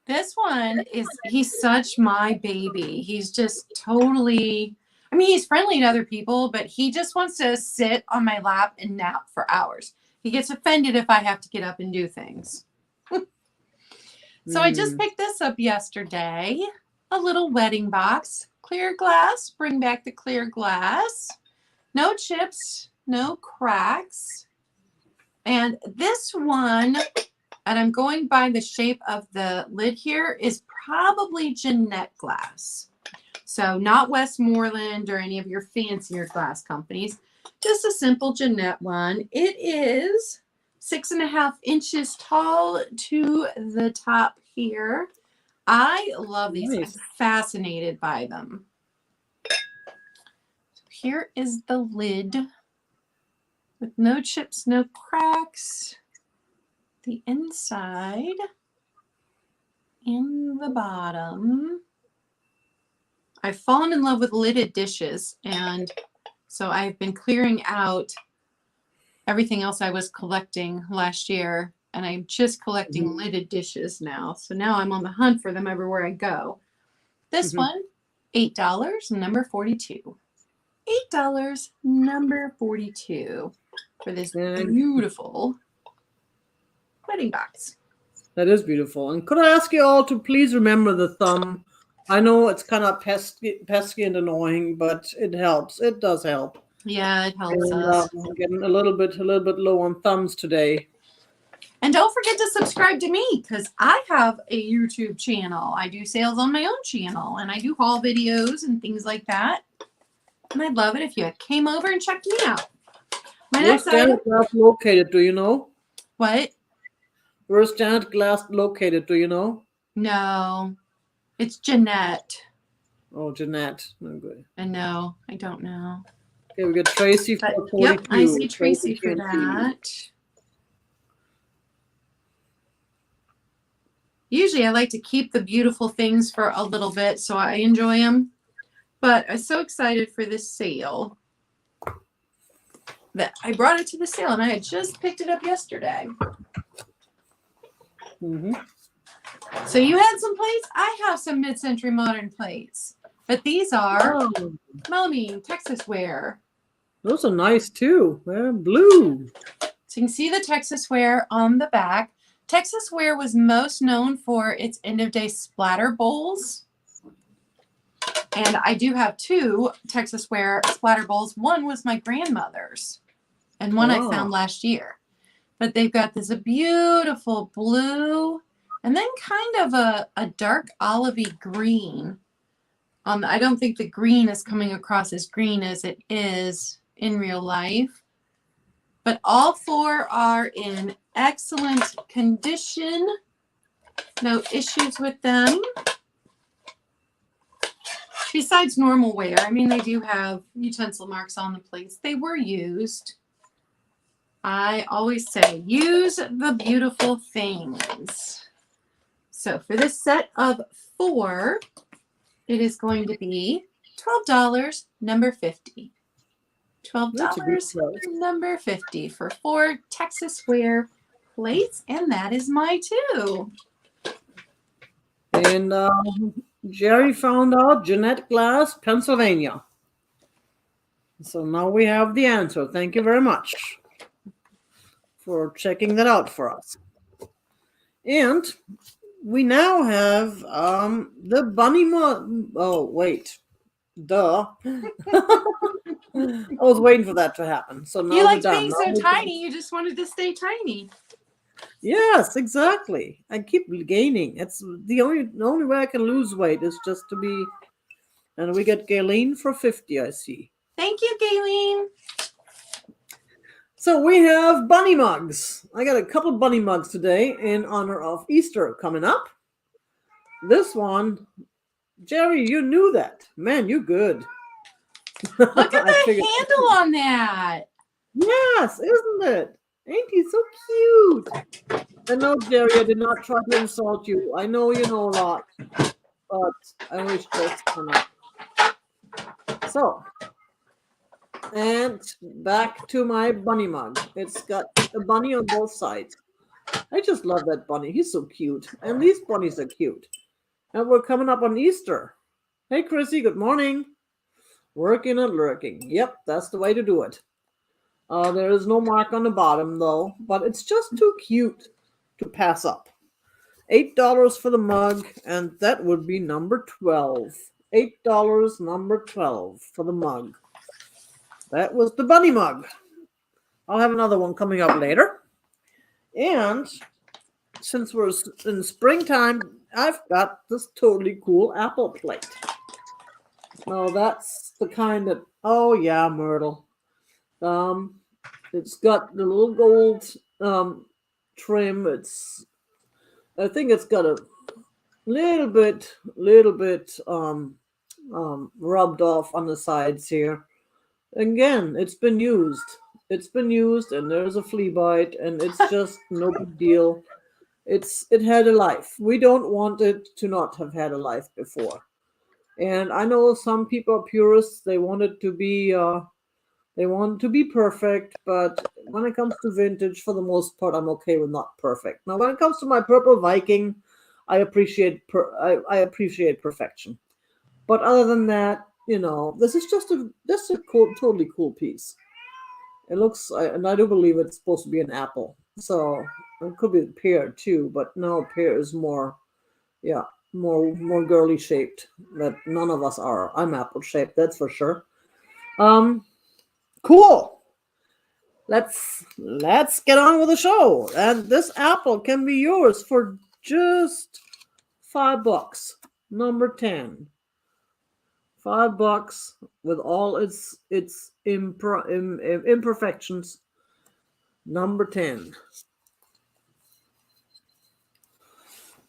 This one he's such my baby. He's just totally, I mean, he's friendly to other people, but he just wants to sit on my lap and nap for hours. He gets offended if I have to get up and do things. So I just picked this up yesterday. A little wedding box. Clear glass. Bring back the clear glass. No chips. No cracks. And this one, and I'm going by the shape of the lid here, is probably Jeanette glass. So not Westmoreland or any of your fancier glass companies. Just a simple Jeanette one. It is 6.5 inches tall to the top here. I love these.
Nice.
I'm fascinated by them. So here is the lid with no chips, no cracks. The inside and the bottom. I've fallen in love with lidded dishes, and so I've been clearing out everything else I was collecting last year, and I'm just collecting lidded dishes now. So now I'm on the hunt for them everywhere I go. This one, $8, number 42. $8, number 42 for this beautiful wedding box.
That is beautiful. And could I ask you all to please remember the thumb? I know it's kind of pesky and annoying, but it helps. It does help.
Yeah, it helps
And,
us.
I'm getting a little bit low on thumbs today.
And don't forget to subscribe to me, because I have a YouTube channel. I do sales on my own channel, and I do haul videos and things like that. And I'd love it if you came over and checked me out. My
Where's
next item.
Janet Glass located? Do you know?
What?
Where's Janet Glass located? Do you know?
No, it's Jeanette.
Oh, Jeanette. No good.
And no, I don't know.
Okay, we got Tracy for
But
42.
yep, I see Tracy for
can't see.
that. Usually I like to keep the beautiful things for a little bit so I enjoy them. But I'm so excited for this sale that I brought it to the sale, and I had just picked it up yesterday. So you had some plates? I have some mid-century modern plates. But these are Melamine Texas ware.
Those are nice too. They're blue.
So you can see the Texas ware on the back. Texas ware was most known for its end-of-day splatter bowls. And I do have 2 Texas ware splatter bowls. One was my grandmother's, and one I found last year. But they've got this beautiful blue and then kind of a dark olivey green. I don't think the green is coming across as green as it is in real life. But all 4 are in excellent condition. No issues with them. Besides normal wear, I mean, they do have utensil marks on the plates. They were used. I always say, use the beautiful things. So for this set of 4, it is going to be $12, number 50.
That's a good
$12,
price.
number 50 for 4 Texas square plates, and that is my 2.
And Jerry found out Jeanette Glass, Pennsylvania. So now we have the answer. Thank you very much for checking that out for us. And we now have the bunny mug. Oh, wait. Duh. I was waiting for that to happen. So now
You
we're
liked
done.
being
Now
so
we're
tiny, you just wanted to stay tiny.
Yes, exactly. I keep gaining. It's the only way I can lose weight is just to be. And we get Galen for 50, I see.
Thank you, Galen.
So we have bunny mugs. I got a couple bunny mugs today in honor of Easter coming up. This one, Jerry, you knew that. Man, you good.
Look at
I
the
figured.
handle on that.
Yes, isn't it? Ain't he so cute? I know, Jerry, I did not try to insult you. I know you know a lot, but I wish this for now. So, and back to my bunny mug. It's got a bunny on both sides. I just love that bunny. He's so cute. And these bunnies are cute. And we're coming up on Easter. Hey, Chrissy, good morning. Working and lurking. Yep, that's the way to do it. There is no mark on the bottom, though, but it's just too cute to pass up. $8 for the mug, and that would be number 12. $8, number 12 for the mug. That was the bunny mug. I'll have another one coming up later. And since we're in springtime, I've got this totally cool apple plate. Now that's the kind that, oh yeah, Myrtle. It's got the little gold trim. I think it's got a little bit rubbed off on the sides here. Again, it's been used. It's been used, and there's a flea bite, and it's just no big deal. It had a life. We don't want it to not have had a life before. And I know some people are purists. They want it to be perfect, but when it comes to vintage, for the most part, I'm okay with not perfect. Now, when it comes to my purple Viking, I appreciate I appreciate perfection. But other than that, this is just a cool, totally cool piece. It looks, and I do believe it's supposed to be an apple, so it could be a pear too. But no, pear is more, yeah, more girly shaped. That none of us are. I'm apple shaped, that's for sure. Cool. Let's get on with the show. And this apple can be yours for just $5. Number 10. $5 with all its imperfections. Number 10.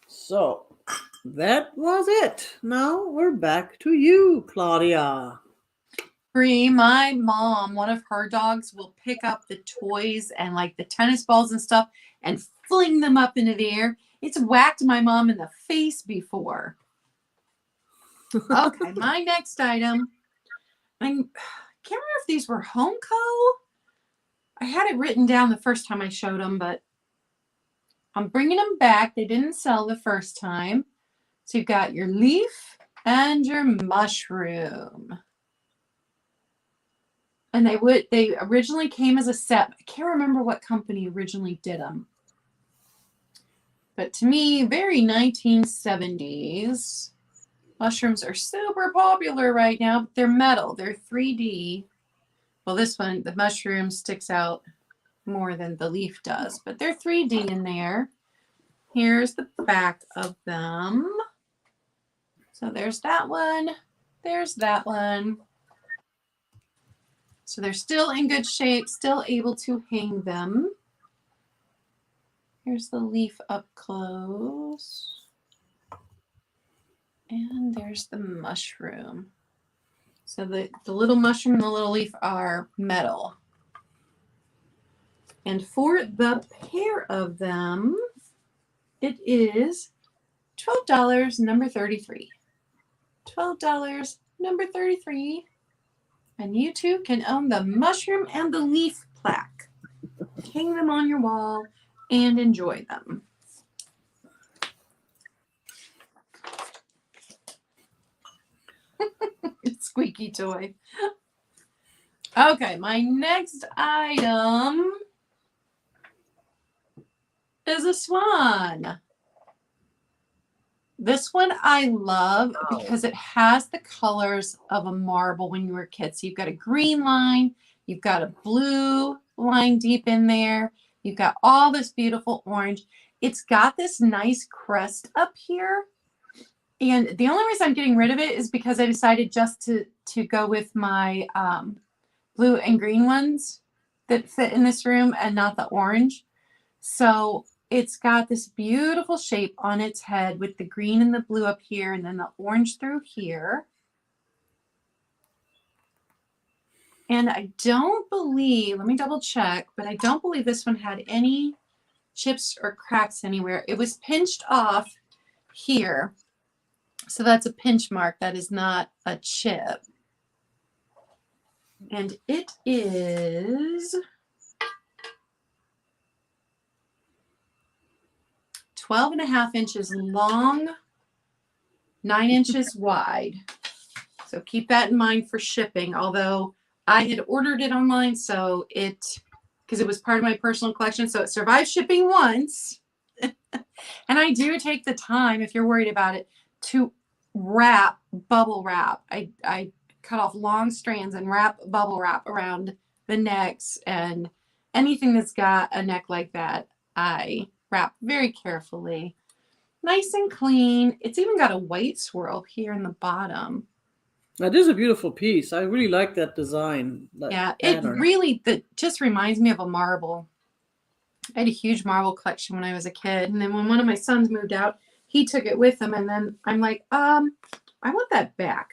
So that was it. Now we're back to you, Claudia.
Bree, my mom, one of her dogs will pick up the toys and like the tennis balls and stuff and fling them up into the air. It's whacked my mom in the face before. Okay, my next item. I can't remember if these were Homeco. I had it written down the first time I showed them, but I'm bringing them back. They didn't sell the first time. So you've got your leaf and your mushroom. And they originally came as a set. I can't remember what company originally did them. But to me, very 1970s. Mushrooms are super popular right now, but they're metal. They're 3D. Well, this one, the mushroom sticks out more than the leaf does, but they're 3D in there. Here's the back of them. So there's that one. There's that one. So they're still in good shape, still able to hang them. Here's the leaf up close. And there's the mushroom. So the little mushroom and the little leaf are metal. And for the pair of them, it is $12, number 33. $12, number 33. And you too can own the mushroom and the leaf plaque. Hang them on your wall and enjoy them. Squeaky toy. Okay, my next item is a swan. This one I love because it has the colors of a marble when you were a kid. So you've got a green line, you've got a blue line deep in there, you've got all this beautiful orange. It's got this nice crest up here. And the only reason I'm getting rid of it is because I decided just to go with my blue and green ones that fit in this room and not the orange. So it's got this beautiful shape on its head with the green and the blue up here and then the orange through here. And I don't believe, let me double check, but I don't believe this one had any chips or cracks anywhere. It was pinched off here. So that's a pinch mark. That is not a chip. And it is 12.5 inches long, 9 inches wide. So keep that in mind for shipping. Although I had ordered it online, so because it was part of my personal collection, so it survived shipping once. And I do take the time, if you're worried about it, to wrap, bubble wrap. I cut off long strands and wrap bubble wrap around the necks, and anything that's got a neck like that, I wrap very carefully. Nice and clean. It's even got a white swirl here in the bottom.
That is a beautiful piece. I really like that design. That pattern.
That just reminds me of a marble. I had a huge marble collection when I was a kid. And then when one of my sons moved out, he took it with him. And then I'm like, I want that back.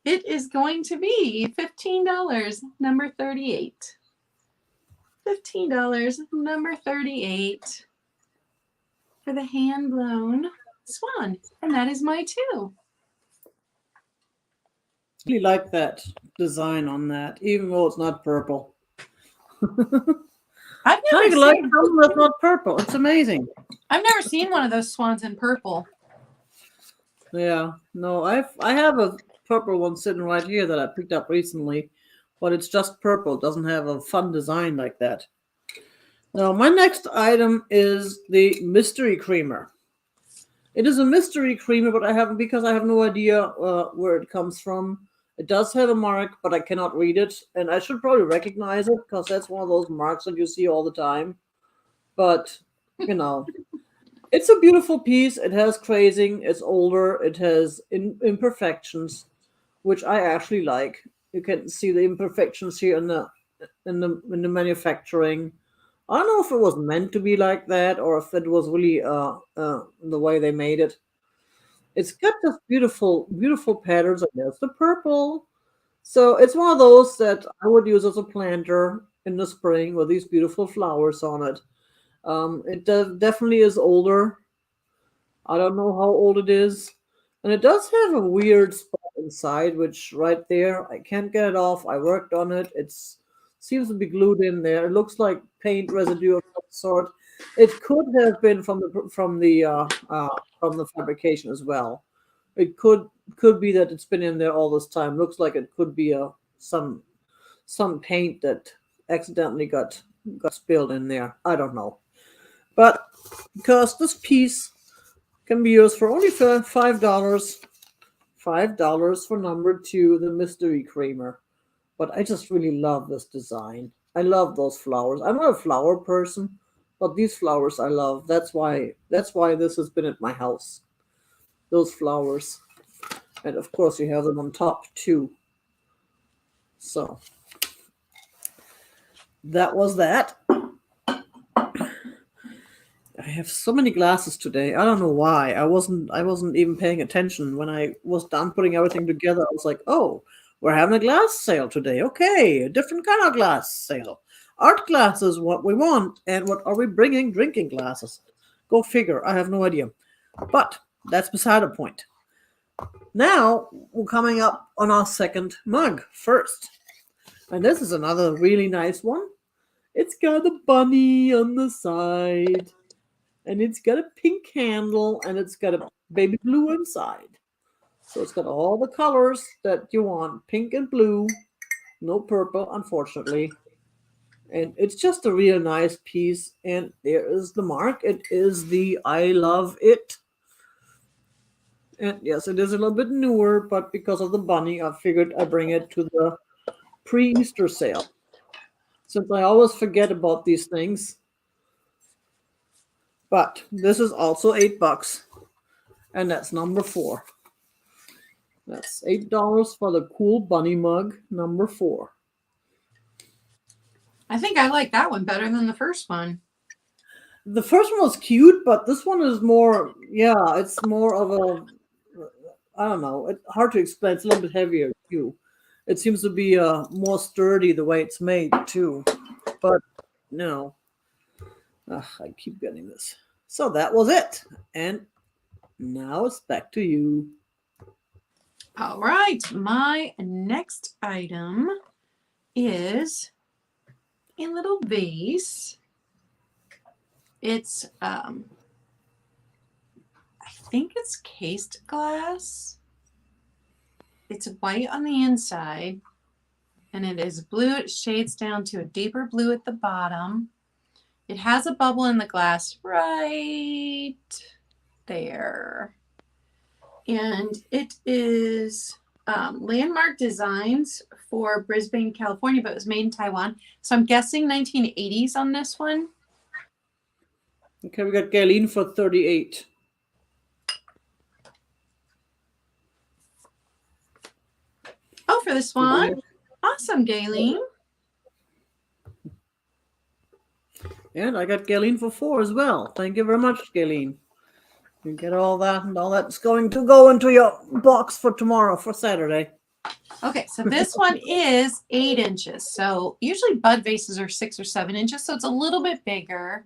It is going to be $15, number 38. $15, number 38 for the hand-blown swan. And that is my two.
I really like that design on that, even though it's not purple.
I've never
like something that's not purple. It's amazing.
I've never seen one of those swans in purple.
Yeah, no, I have a purple one sitting right here that I picked up recently, but it's just purple. It doesn't have a fun design like that. Now, my next item is the mystery creamer. It is a mystery creamer, but because I have no idea where it comes from. It does have a mark, but I cannot read it, and I should probably recognize it because that's one of those marks that you see all the time. But you know. It's a beautiful piece. It has crazing. It's older. It has imperfections, which I actually like. You can see the imperfections here in the manufacturing. I don't know if it was meant to be like that or if it was really the way they made it. It's got just beautiful, beautiful patterns. And there's the purple. So it's one of those that I would use as a planter in the spring with these beautiful flowers on it. It definitely is older. I don't know how old it is. And it does have a weird spot inside, which right there, I can't get it off. I worked on it. It seems to be glued in there. It looks like paint residue of some sort. It could have been from the fabrication as well. It could be that it's been in there all this time. Looks like it could be some paint that accidentally got spilled in there. I don't know. But because this piece can be used for only $5, $5 for number 2, the mystery creamer. But I just really love this design. I love those flowers. I'm not a flower person, but these flowers I love. That's why this has been at my house. Those flowers. And of course you have them on top too. So that was that. I have so many glasses today. I don't know why. I wasn't even paying attention when I was done putting everything together. I was like, oh, we're having a glass sale today. Okay, a different kind of glass sale. Art glasses, what we want. And what are we bringing? Drinking glasses. Go figure. I have no idea. But that's beside the point. Now we're coming up on our second mug first. And this is another really nice one. It's got a bunny on the side. And it's got a pink handle and it's got a baby blue inside. So it's got all the colors that you want, pink and blue, no purple, unfortunately. And it's just a real nice piece. And there is the mark. It is the I Love It. And yes, it is a little bit newer, but because of the bunny, I figured I'd bring it to the pre-Easter sale. Since I always forget about these things. But this is also $8. And that's number 4. That's $8 for the cool bunny mug, number 4.
I think I like that one better than the first one.
The first one was cute, but this one is more, it's more of a, I don't know, it's hard to explain. It's a little bit heavier too. It seems to be more sturdy the way it's made too. But no, I keep getting this. So that was it. And now it's back to you.
All right, my next item is a little vase. It's I think it's cased glass. It's white on the inside and it is blue. It shades down to a deeper blue at the bottom. It has a bubble in the glass right there. And it is Landmark Designs for Brisbane, California, but it was made in Taiwan. So I'm guessing 1980s on this one.
Okay, we got Galen for 38.
Oh, for this one. Awesome, Galen.
And I got Galen for 4 as well. Thank you very much, Galen. You get all that, and all that's going to go into your box for tomorrow, for Saturday.
Okay, so this one is 8 inches. So usually bud vases are 6 or 7 inches, so it's a little bit bigger.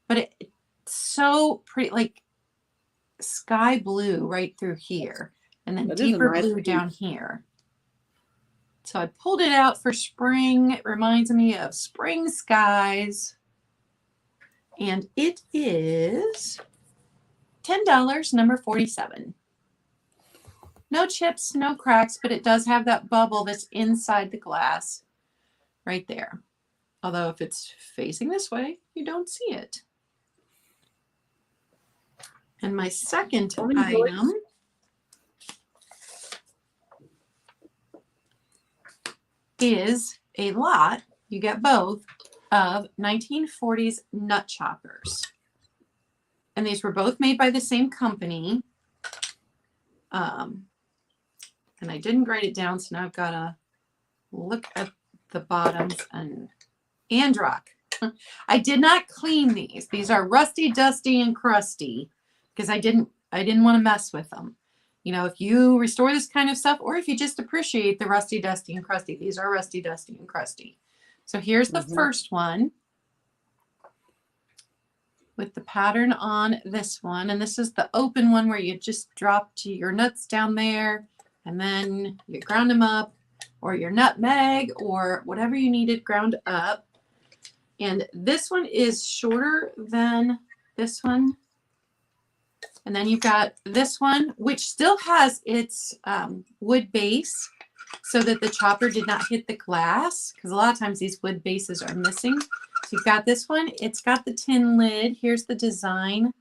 But it's so pretty, like sky blue right through here, and then deeper blue down here. So I pulled it out for spring. It reminds me of spring skies. And it is $10, number 47. No chips, no cracks, but it does have that bubble that's inside the glass right there. Although if it's facing this way, you don't see it. And my second item is a lot, you get both, of 1940s nut choppers. And these were both made by the same company. And I didn't write it down, so now I've got to look at the bottoms and rock. I did not clean these. These are rusty, dusty, and crusty because I didn't want to mess with them. You know, if you restore this kind of stuff, or if you just appreciate the rusty, dusty, and crusty, these are rusty, dusty, and crusty. So here's the first one with the pattern on this one. And this is the open one where you just dropped your nuts down there and then you ground them up, or your nutmeg or whatever you needed ground up. And this one is shorter than this one. And then you've got this one, which still has its wood base so that the chopper did not hit the glass, because a lot of times these wood bases are missing. So you've got this one. It's got the tin lid. Here's the design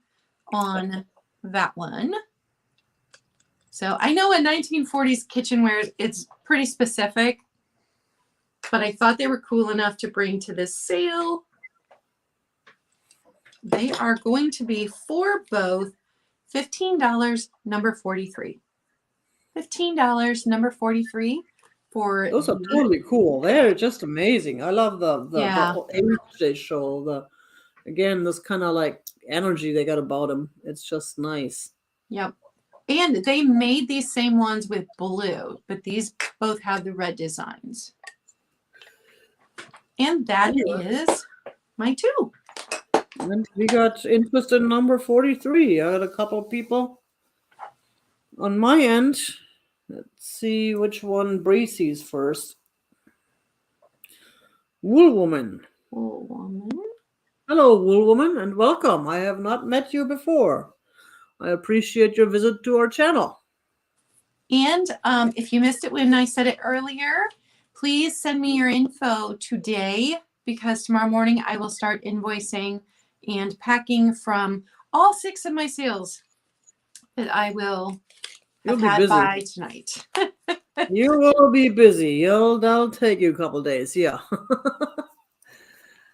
on that one. So I know in 1940s kitchenware, it's pretty specific, but I thought they were cool enough to bring to this sale. They are going to be for both $15, number 43. $15, number 43 for.
Those are totally cool. They're just amazing. I love the image they show. Again, this kind of like energy they got about them. It's just nice.
Yep. And they made these same ones with blue, but these both have the red designs. And that is my 2.
And we got interest in number 43. I got a couple of people On my end, let's see which one Bree sees first. Wool Woman.
Wool Woman.
Hello, Wool Woman, and welcome. I have not met you before. I appreciate your visit to our channel.
And if you missed it when I said it earlier, please send me your info today because tomorrow morning I will start invoicing and packing from all 6 of my sales that I will
You'll
have
be
had
busy.
by tonight.
You will be busy. That'll take you a couple days. Yeah.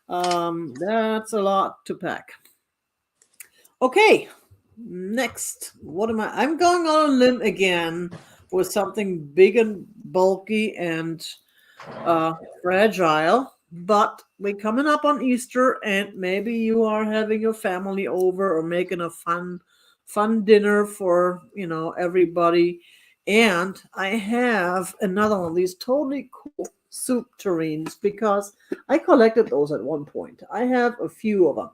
That's a lot to pack. Okay. Next, what am I? I'm going on a limb again with something big and bulky and fragile. But we're coming up on Easter, and maybe you are having your family over or making a fun dinner for everybody. And I have another one of these totally cool soup tureens because I collected those at one point. I have a few of them.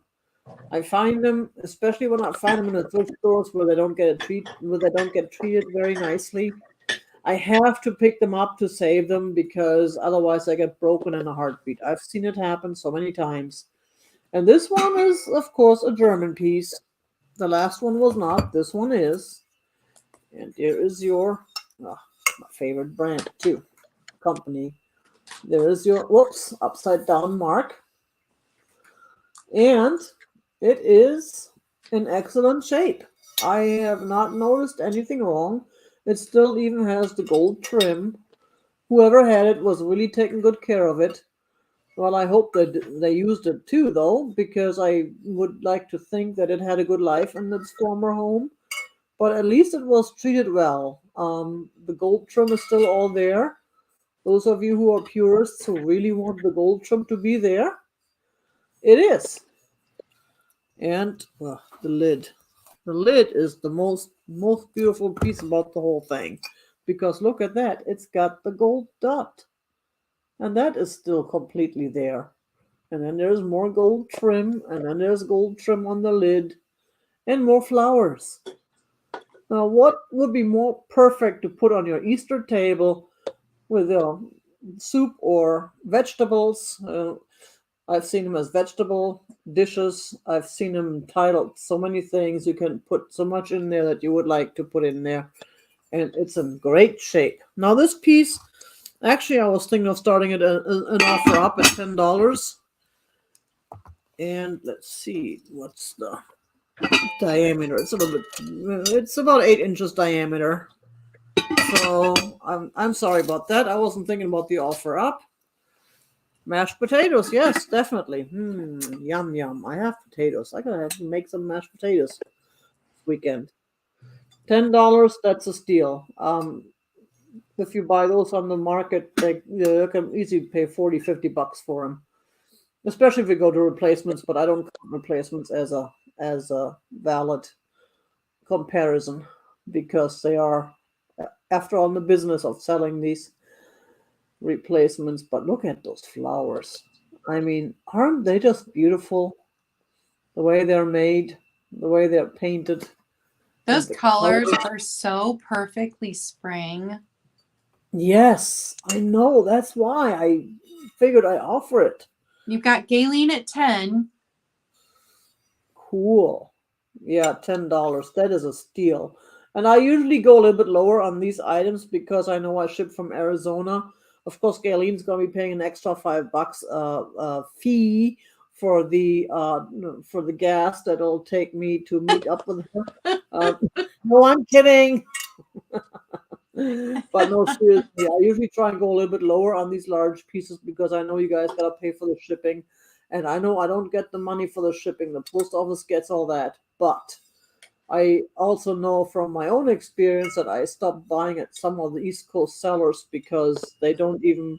I find them, especially when I find them in the thrift stores where they don't get treated very nicely. I have to pick them up to save them because otherwise I get broken in a heartbeat. I've seen it happen so many times. And this one is, of course, a German piece. The last one was not. This one is. And here is your my favorite brand too, company. There is your upside down mark. And it is in excellent shape. I have not noticed anything wrong. It still even has the gold trim. Whoever had it was really taking good care of it. Well, I hope that they used it too, though, because I would like to think that it had a good life in its former home. But at least it was treated well. The gold trim is still all there. Those of you who are purists who really want the gold trim to be there, it is. And the lid. The lid is the most beautiful piece about the whole thing. Because look at that. It's got the gold dot. And that is still completely there. And then there's more gold trim, and then there's gold trim on the lid, and more flowers. Now, what would be more perfect to put on your Easter table with soup or vegetables? I've seen them as vegetable dishes. I've seen them titled so many things. You can put so much in there that you would like to put in there. And it's in great shape. Now, this piece, actually, I was thinking of starting an offer up at $10. And let's see, what's the diameter? It's about 8 inches diameter. So I'm sorry about that. I wasn't thinking about the offer up. Mashed potatoes, yes, definitely. Yum yum. I have potatoes. I gotta have to make some mashed potatoes this weekend. $10, that's a steal. If you buy those on the market, you can easily pay $40-50 for them. Especially if we go to replacements, but I don't count replacements as a valid comparison because they are, after all, in the business of selling these replacements. But look at those flowers. I mean, aren't they just beautiful? The way they're made, the way they're painted.
Those colors are so perfectly spring.
Yes, I know. That's why I figured I'd offer it.
You've got Galen at 10.
Cool. Yeah, $10. That is a steal. And I usually go a little bit lower on these items because I know I ship from Arizona. Of course, Galen's going to be paying an extra $5 fee for the gas that it'll take me to meet up with her. No, I'm kidding. But no, seriously, I usually try and go a little bit lower on these large pieces because I know you guys gotta pay for the shipping, and I know I don't get the money for the shipping. The post office gets all that, but I also know from my own experience that I stopped buying at some of the East Coast sellers because they don't even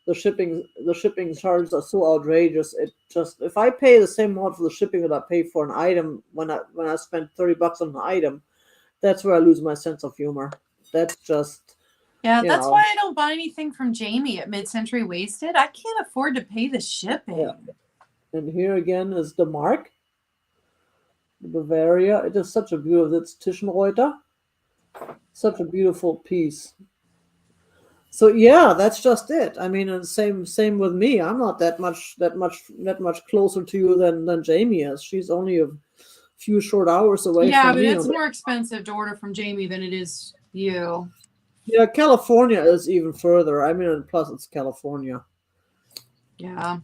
the shipping charges are so outrageous. It just, if I pay the same amount for the shipping that I pay for an item when I spend $30 on an item, that's where I lose my sense of humor. That's just,
that's why I don't buy anything from Jamie at Mid-Century Wasted. I can't afford to pay the shipping.
Yeah. And here again is the mark, Bavaria. It is such a beautiful. It's Tischenreuter. Such a beautiful piece. So yeah, that's just it. I mean, and same with me. I'm not that much closer to you than Jamie is. She's only a few short hours away
Yeah,
from
but
me.
it's more expensive to order from Jamie than it is you.
Yeah, California is even further. I mean, and plus it's California.
Yeah.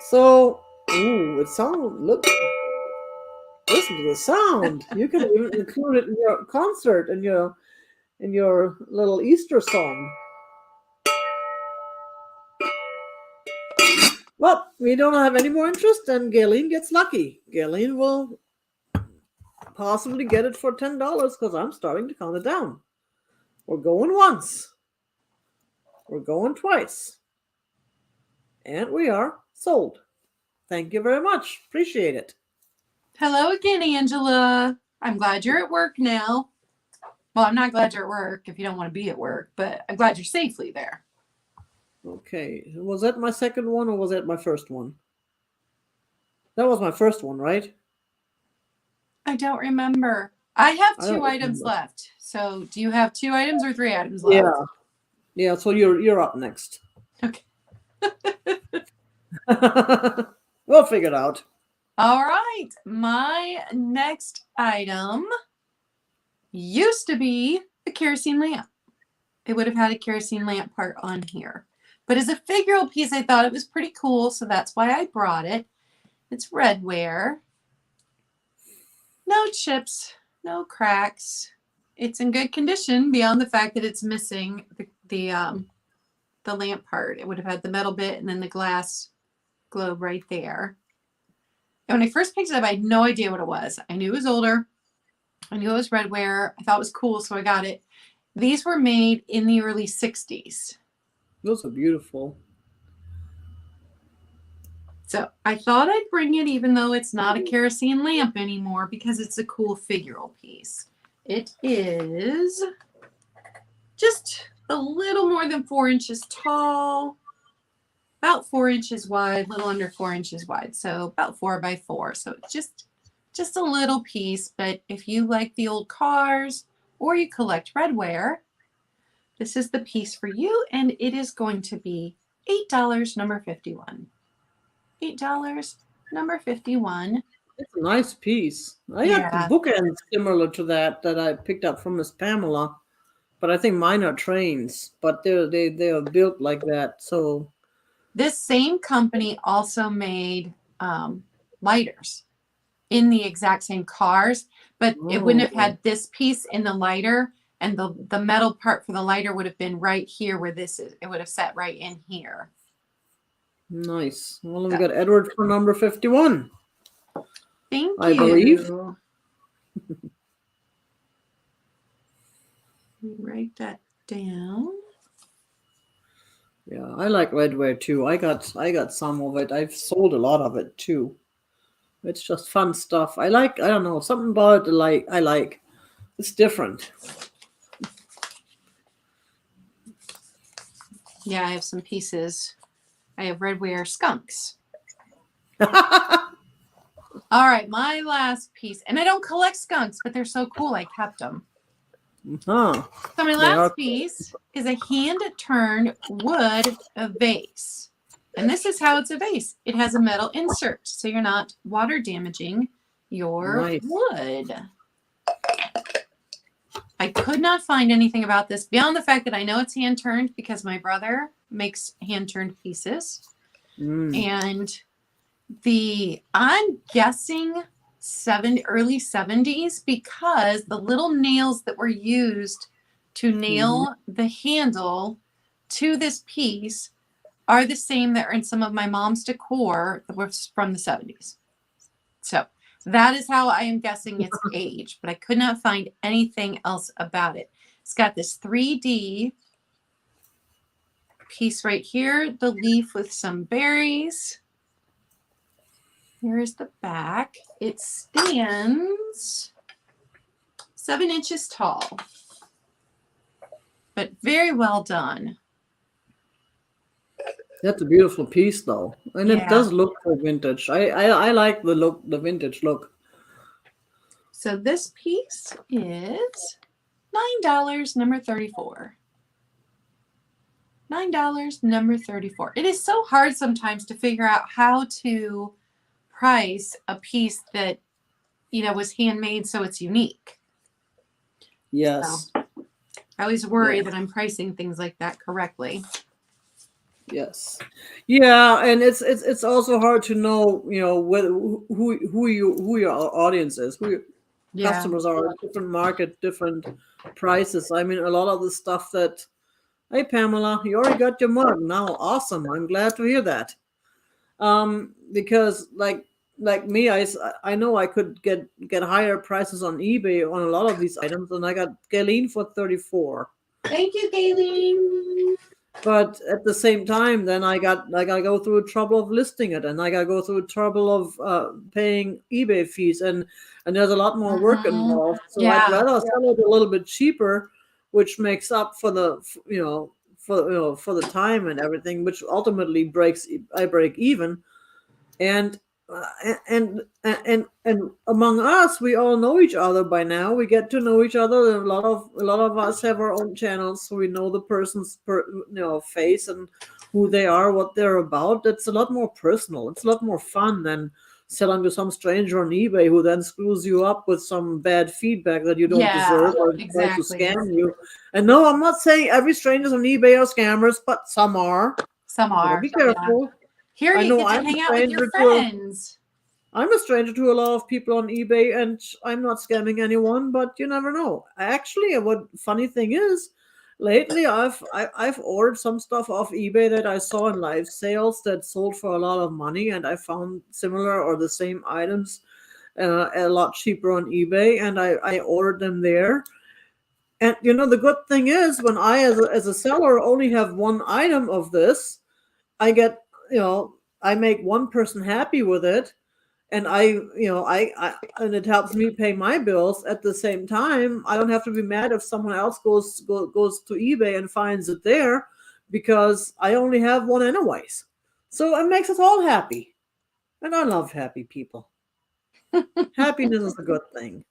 So, ooh, it sounds. Look, listen to the sound. You can even include it in your concert in your little Easter song. Well, we don't have any more interest, and Galen gets lucky. Galen will possibly get it for $10 because I'm starting to count it down. We're going once. We're going twice. And we are sold. Thank you very much. Appreciate it.
Hello again, Angela. I'm glad you're at work now. Well, I'm not glad you're at work if you don't want to be at work, but I'm glad you're safely there.
Okay. Was that my second one or was that my first one? That was my first one, right?
I don't remember. I have
I
2
don't
items
remember.
left. So, do you have 2 items or 3 items left?
Yeah. Yeah, so you're up next.
Okay.
We'll figure it out.
All right. My next item used to be a kerosene lamp. It would have had a kerosene lamp part on here. But as a figural piece, I thought it was pretty cool, so that's why I brought it. It's redware. No chips, no cracks. It's in good condition beyond the fact that it's missing the lamp part. It would have had the metal bit and then the glass globe right there. And when I first picked it up, I had no idea what it was. I knew it was older. I knew it was redware. I thought it was cool, so I got it. These were made in the early 60s.
Those are beautiful.
So I thought I'd bring it even though it's not a kerosene lamp anymore because it's a cool figural piece. It is just a little more than 4 inches tall, about 4 inches wide, a little under 4 inches wide. So about 4 by 4. So it's just a little piece. But if you like the old cars or you collect redware, this is the piece for you. And it is going to be $8, number 51. $8, number 51.
It's a nice piece. I got
Yeah.
bookends similar to that I picked up from Miss Pamela, but I think mine are trains. But they are built like that. So
This same company also made lighters in the exact same cars, but it wouldn't have had this piece in the lighter, and the metal part for the lighter would have been right here where this is. It would have sat right in here.
Nice. Well, we got Edward for number 51.
Thank
I
you.
believe.
Write that down.
Yeah, I like redware too. I got some of it. I've sold a lot of it too. It's just fun stuff. I don't know, something about it I like. It's different.
Yeah, I have some pieces. I have redware skunks. All right, my last piece. And I don't collect skunks, but they're so cool. I kept them.
Huh.
So my last piece is a hand-turned wood vase. And this is how it's a vase. It has a metal insert, so you're not water damaging your wood. I could not find anything about this beyond the fact that I know it's hand-turned because my brother makes hand-turned pieces. And I'm guessing early 70s because the little nails that were used to nail the handle to this piece are the same that are in some of my mom's decor that was from the 70s. So that is how I am guessing its age, but I could not find anything else about it. It's got this 3D piece right here, the leaf with some berries. Here is the back. It stands 7 inches tall, but very well done.
That's a beautiful piece, though, and it does look so vintage. I like the look, the vintage look.
So this piece is $9, number 34. $9, number 34. It is so hard sometimes to figure out how to price a piece that, was handmade so it's unique.
Yes.
So, I always worry
Yeah.
that I'm pricing things like that correctly.
Yes. Yeah, and it's also hard to know, whether who your audience is, who your
Yeah.
customers are, different market, different prices. I mean, a lot of the stuff that, hey Pamela, you already got your mug now. Awesome. I'm glad to hear that. Because like me, I know I could get higher prices on eBay on a lot of these items, and I got Galen for 34.
Thank you, Kayleen.
But at the same time, then I gotta go through the trouble of listing it, and I gotta go through the trouble of paying eBay fees, and there's a lot more work involved. So I'd
Yeah.
rather sell it a little bit cheaper, which makes up for the for the time and everything, which ultimately I break even. And and among us, we all know each other by now. We get to know each other. A lot of us have our own channels, so we know the person's face and who they are, what they're about. It's a lot more personal. It's a lot more fun than selling to some stranger on eBay who then screws you up with some bad feedback that you don't deserve, or tries to scam you. And no, I'm not saying every stranger's on eBay are scammers, but some are.
Some are.
Be careful.
Yeah. Here
I
you
know
get to
I'm
hang
a
out with your
stranger
friends.
I'm a stranger to a lot of people on eBay, and I'm not scamming anyone, but you never know. Actually, what funny thing is, lately I've ordered some stuff off eBay that I saw in live sales that sold for a lot of money, and I found similar or the same items a lot cheaper on eBay, and I ordered them there. And the good thing is, when I as a seller only have one item of this, I get I make one person happy with it, and I and it helps me pay my bills. At the same time, I don't have to be mad if someone else goes to eBay and finds it there, because I only have one anyways. So it makes us all happy, and I love happy people. Happiness is a good thing.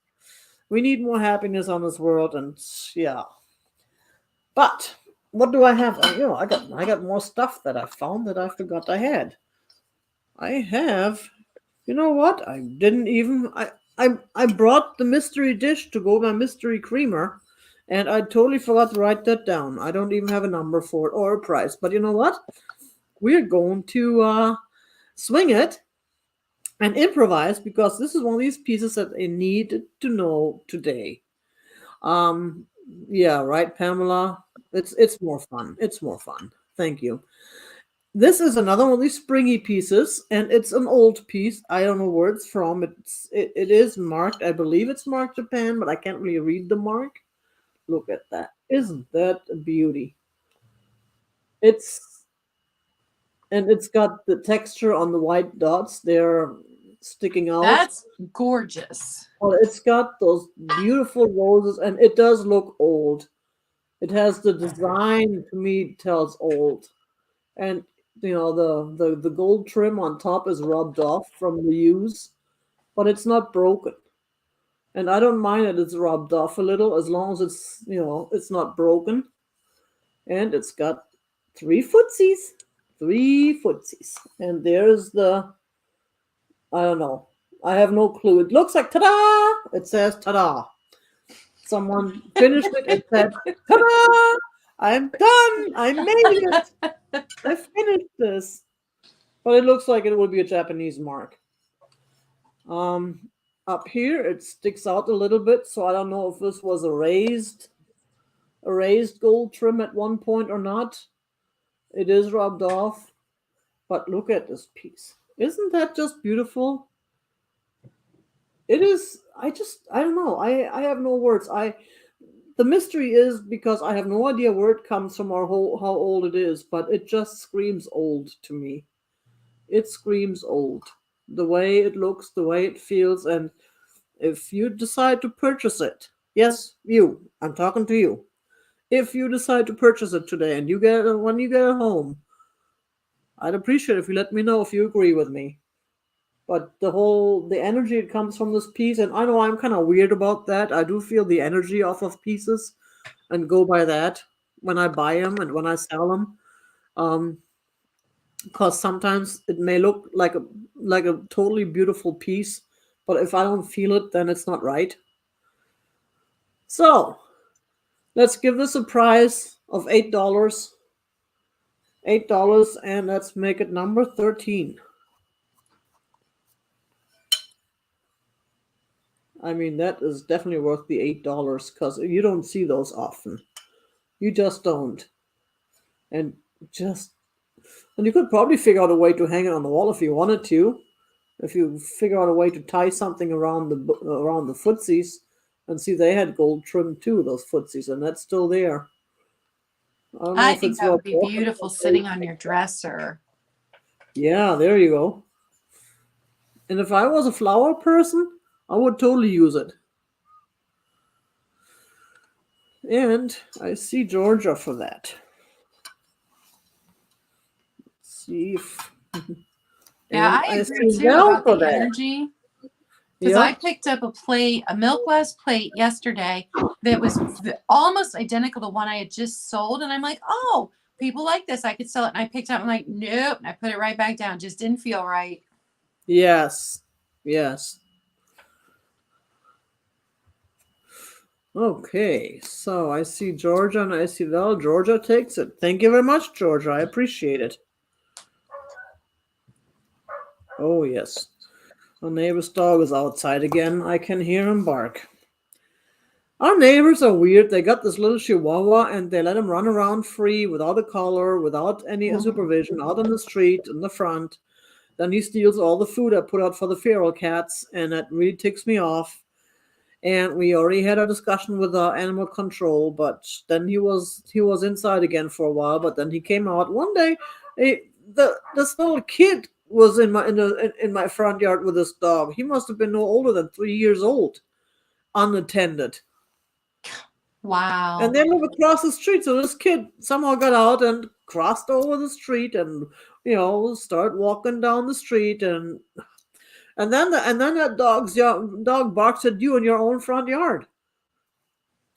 We need more happiness on this world, and yeah. But what do I have? I got more stuff that I found that I forgot I had. I have. You know what? I didn't even. I brought the mystery dish to go with my mystery creamer, and I totally forgot to write that down. I don't even have a number for it or a price. But you know what? We're going to swing it and improvise, because this is one of these pieces that I need to know today. Um, yeah, right, Pamela. It's more fun. It's more fun. Thank you. This is another one of these springy pieces, and it's an old piece. I don't know where it's from. It is marked. I believe it's marked Japan, but I can't really read the mark. Look at that. Isn't that a beauty? It's and it's got the texture on the white dots. They're sticking out.
That's gorgeous.
Well, it's got those beautiful roses, and it does look old. It has the design, to me, tells old. And the gold trim on top is rubbed off from the use, but it's not broken. And I don't mind that it's rubbed off a little, as long as it's not broken. And it's got three footsies, and there's the, I don't know, I have no clue. It looks like ta-da. It says ta-da. Someone finished it and said ta-da. I'm done. I made it. I finished this. But it looks like it will be a Japanese mark. Up here it sticks out a little bit, so I don't know if this was a raised gold trim at one point or not. It is rubbed off, but look at this piece. Isn't that just beautiful? It is. I don't know. I have no words. The mystery is because I have no idea where it comes from or how old it is, but it just screams old to me. It screams old. The way it looks, the way it feels, and if you decide to purchase it, yes, I'm talking to you. If you decide to purchase it today and when you get it home, I'd appreciate if you let me know if you agree with me. but the energy it comes from this piece, and I know I'm kind of weird about that. I do feel the energy off of pieces and go by that when I buy them and when I sell them. Because sometimes it may look like a totally beautiful piece, but if I don't feel it, then it's not right. So let's give this a price of $8. $8, and let's make it number 13. I mean, that is definitely worth the $8 because you don't see those often. You just don't. And just and you could probably figure out a way to hang it on the wall if you wanted to. If you figure out a way to tie something around the footsies, and see they had gold trim too, those footsies, and that's still there. I don't know
I
if
think
it's
that
well
would be
broken,
beautiful
but
sitting on your dresser.
yeah, there you go. And if I was a flower person, I would totally use it. And I see Georgia for that. See if
Yeah,
and
I
I
agree
see
too
Val
about
for
the
that.
energy. Because I
Yep.
picked up a milk glass plate yesterday that was almost identical to one I had just sold. And I'm like, oh, people like this. I could sell it. And I picked it up. I'm like, nope. And I put it right back down. Just didn't feel right.
Yes. Yes. Okay. So I see Georgia and I see Val. Georgia takes it. Thank you very much, Georgia. I appreciate it. Oh yes. Our neighbor's dog is outside again. I can hear him bark. Our neighbors are weird. They got this little chihuahua and they let him run around free without a collar, without any supervision, out on the street, in the front. Then he steals all the food I put out for the feral cats, and that really ticks me off. And we already had a discussion with our animal control, but then he was inside again for a while. But then he came out one day. This little kid was in my front yard with this dog. He must have been no older than 3 years old, unattended.
Wow.
And they live across the street. So this kid somehow got out and crossed over the street and start walking down the street and then that dog barks at you in your own front yard.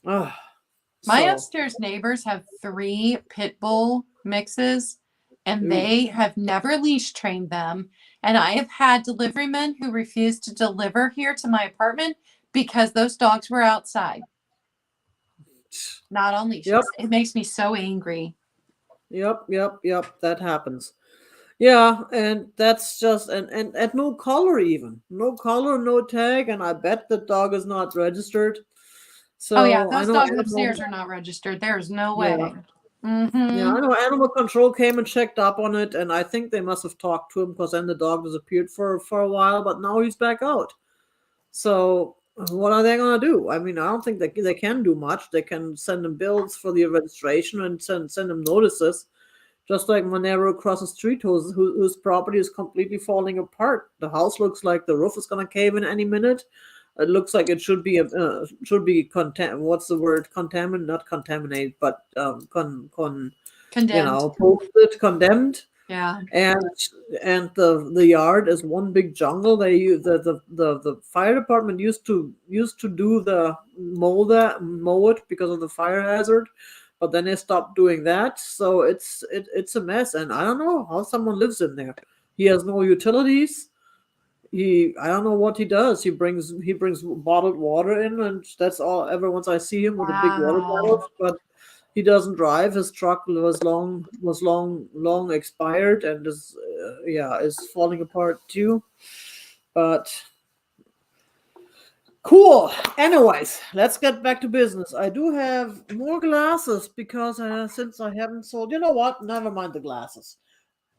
Ah,
My
so
upstairs neighbors have 3 pit bull mixes, and
ooh,
they have never leash trained them. And I have had delivery men who refused to deliver here to my apartment because those dogs were outside, not on
yep,
leashes. It makes me so angry.
yep. That happens. Yeah, and that's just and no collar even, no collar, no tag, and I bet the dog is not registered.
Oh, yeah,
So I
those
know
dogs
animal.
upstairs are not registered. There's no
Yeah.
way.
Yeah,
Mm-hmm.
I know animal control came and checked up on it, and I think they must have talked to him because then the dog disappeared for a while, but now he's back out. So what are they gonna do? I mean, I don't think they can do much. They can send them bills for the registration and send them notices. Just like my neighbor across the street whose property is completely falling apart. The house looks like the roof is gonna cave in any minute. It looks like it should be what's the word? Contaminate, not contaminated, but
Condemned.
posted, condemned,
Yeah.
and the yard is one big jungle. They use the fire department used to do the mow it because of the fire hazard, but then they stopped doing that. So it's a mess, and I don't know how someone lives in there. He has no utilities. I don't know what he does. He brings bottled water in, and that's all. Ever once I see him with a big water
Wow.
bottle, but he doesn't drive. His truck was long expired, and is falling apart too. But cool. Anyways, let's get back to business. I do have more glasses because since I haven't sold, you know what? Never mind the glasses.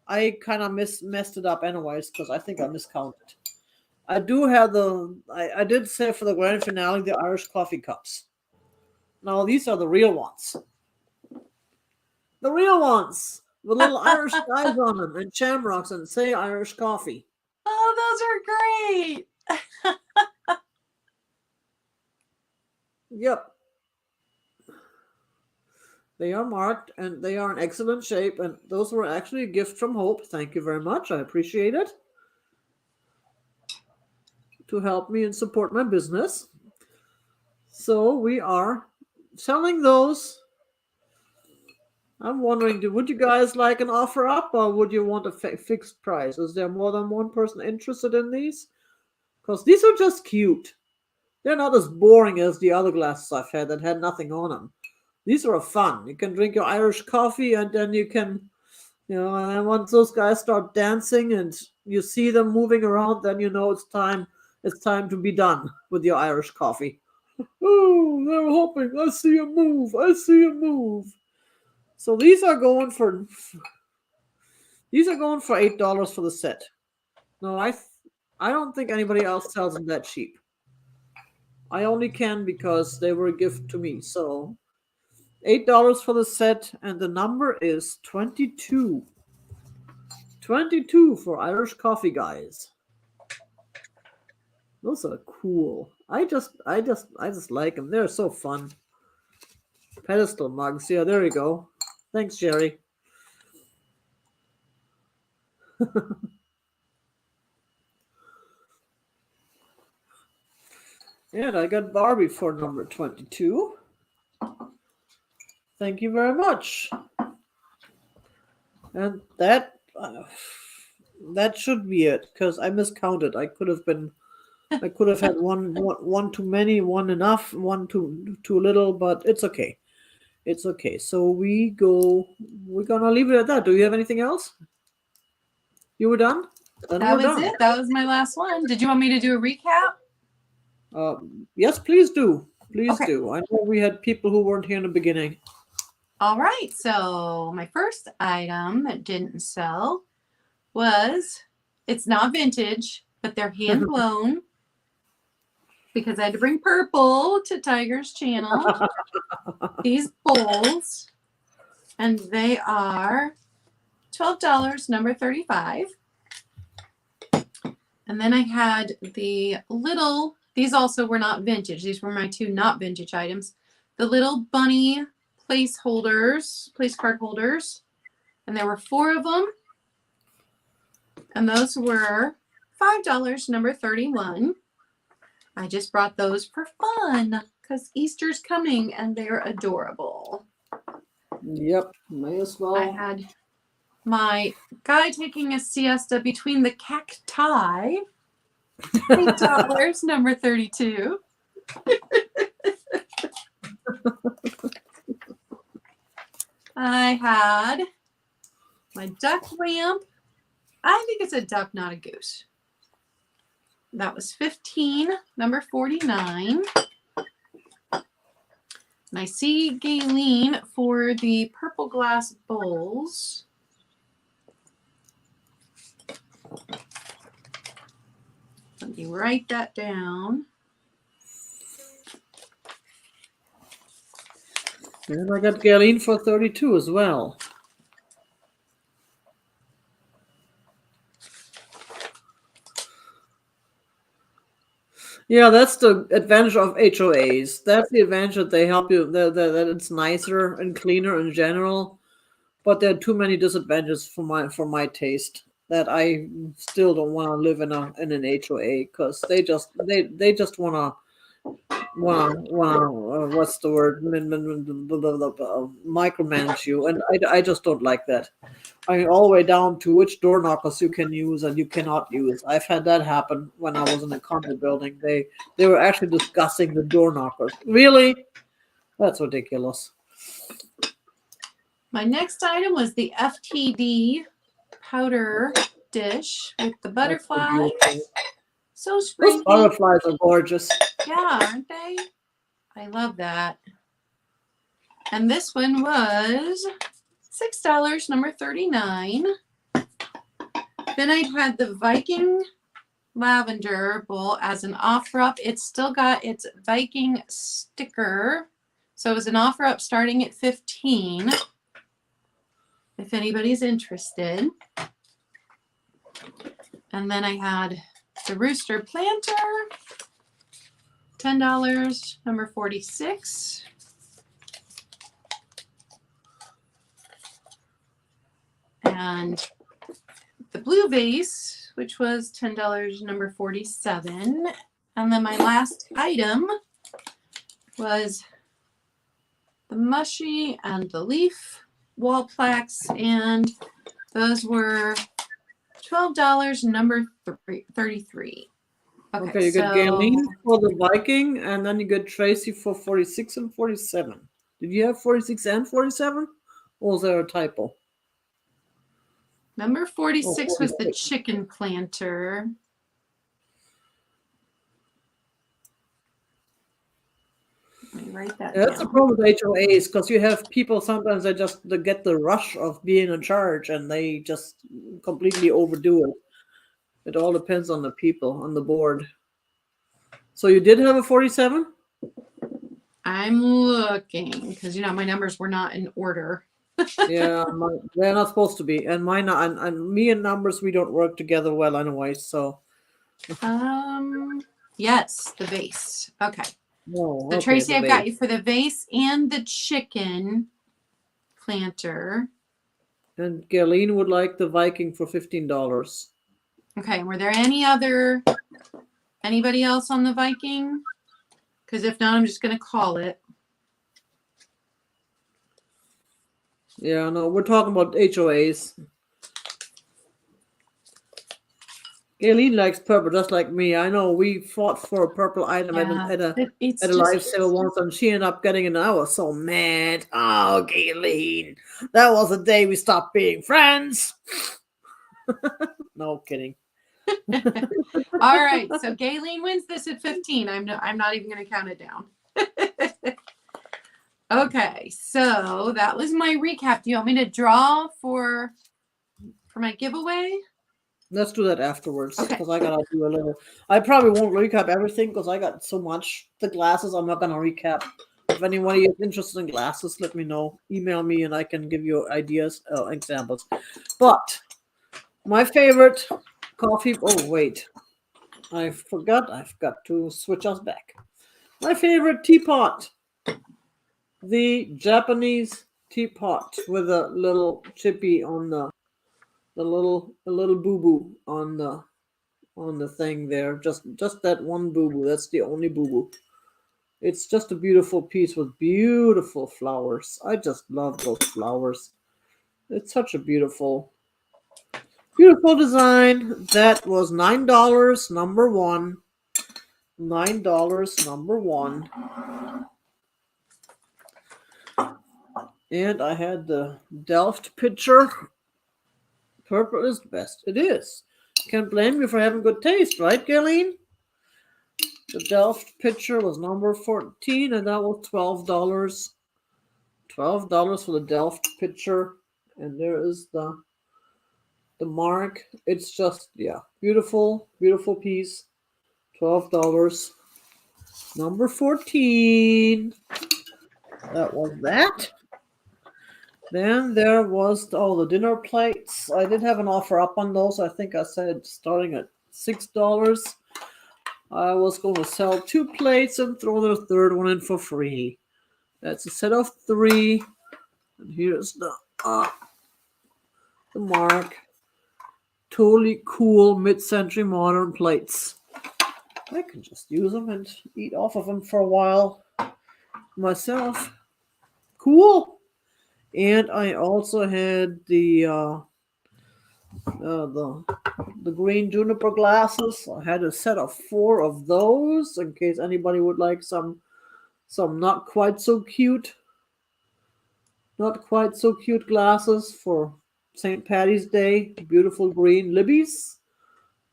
I kind of messed it up anyways because I think I miscounted. I do have I did say for the grand finale the Irish coffee cups. Now these are the real ones. The real ones with little Irish skies on them and shamrocks and say Irish coffee.
Oh, those are great.
Yep. They are marked and they are in excellent shape. And those were actually a gift from Hope. Thank you very much. I appreciate it. to help me and support my business. So we are selling those. I'm wondering, would you guys like an offer up, or would you want a fixed price? Is there more than one person interested in these? Because these are just cute. They're not as boring as the other glasses I've had that had nothing on them. These are fun. You can drink your Irish coffee, and then you can, and then once those guys start dancing and you see them moving around, then you know it's time. It's time to be done with your Irish coffee. Oh, they're hopping. I see a move. I see a move. So these are going for $8 for the set. No, I don't think anybody else sells them that cheap. I only can because they were a gift to me. So $8 for the set, and the number is 22. 22 for Irish coffee guys. Those are cool. I just like them. They're so fun. Pedestal mugs. Yeah, there you go. Thanks, Jerry. And I got Barbie for number 22. Thank you very much. And that should be it, because I miscounted. I could have had one too many, one enough, one too little, but it's okay. It's okay. So we're gonna leave it at that. Do you have anything else? You were done? Then
That
we're
was
done.
it. That was my last one. Did you want me to do a recap?
Yes, please do. Please
Okay.
do. I know we had people who weren't here in the beginning.
All right. So my first item that didn't sell it's not vintage, but they're hand blown because I had to bring purple to Tiger's channel. These bowls, and they are $12, number 35. And then I had these also were not vintage. These were my two not vintage items. The little bunny place card holders. And there were 4 of them. And those were $5, number 31. I just brought those for fun because Easter's coming and they're adorable.
Yep, may as well.
I had my guy taking a siesta between the cacti. $8, number 32. I had my duck lamp. I think it's a duck, not a goose. That was $15, number 49. And I see Gayleen for the purple glass bowls. Let me write that down.
And I got Gayleen for 32 as well. Yeah, that's the advantage of HOAs. That's the advantage that they help you, that it's nicer and cleaner in general. But there are too many disadvantages for my taste that I still don't want to live in an HOA, because they just want to what's the word, micromanage you, and I just don't like that. I mean, all the way down to which door knockers you can use and you cannot use. I've had that happen when I was in a condo building. They were actually discussing the door knockers. Really? That's ridiculous.
My next item was the FTD powder dish with the butterflies. So springy.
Those butterflies are gorgeous.
Yeah, aren't they? I love that. And this one was $6, number 39. Then I had the Viking lavender bowl as an offer up. It's still got its Viking sticker. So it was an offer up starting at 15. If anybody's interested. And then I had the rooster planter, $10, number 46. And the blue vase which was $10, number 47. And then my last item was the mushy and the leaf wall plaques, and those were $12, number 33.
Okay, you get Galen for the Viking, and then you get Tracy for 46 and 47. Did you have 46 and 47? Or was there a typo?
Number 46 was the chicken planter. Let me write that down.
That's the problem with HOAs, because you have people sometimes they get the rush of being in charge and they just completely overdo it. It all depends on the people on the board. So you did have a 47?
I'm looking because my numbers were not in order.
Yeah, they're not supposed to be, and mine and me and numbers, we don't work together well anyway. So
yes, the vase. Okay.
Oh,
So Tracy, I've got you for the vase and the chicken planter.
And Galen would like the Viking for $15.
Okay. Were there anybody else on the Viking? Because if not, I'm just going to call it.
Yeah, no, we're talking about HOAs. Galen likes purple just like me. I know we fought for a purple item at a live sale once, and she ended up getting it. And I was so mad. Oh, Galen, that was the day we stopped being friends. No kidding.
All right, so Galen wins this at 15. I'm not even going to count it down. Okay, so that was my recap. Do you want me to draw for my giveaway?
Let's do that afterwards, because
Okay.
I gotta do a little. I probably won't recap everything because I got so much. The glasses, I'm not gonna recap. If anybody is interested in glasses, let me know. Email me and I can give you ideas, examples. But my favorite coffee. Oh wait, I forgot. I've got to switch us back. My favorite teapot, the Japanese teapot with a little chippy on the little boo boo on the thing there. Just that one boo boo. That's the only boo boo. It's just a beautiful piece with beautiful flowers. I just love those flowers. It's such a beautiful design. That was $9, number one. $9, number one. And I had the Delft picture. Purple is the best. It is. Can't blame you for having good taste, right, Galen? The Delft picture was number 14, and that was $12. $12 for the Delft picture. And there is the mark. It's just, yeah, beautiful, beautiful piece. $12. Number 14. That was that. Then there was the dinner plates. I did have an offer up on those. I think I said starting at $6. I was going to sell 2 plates and throw the third one in for free. That's a set of 3. And here's the mark. Totally cool mid-century modern plates. I can just use them and eat off of them for a while myself. Cool. And I also had the green juniper glasses. I had a set of 4 of those in case anybody would like some not quite so cute glasses for St. Patty's Day. Beautiful green Libby's.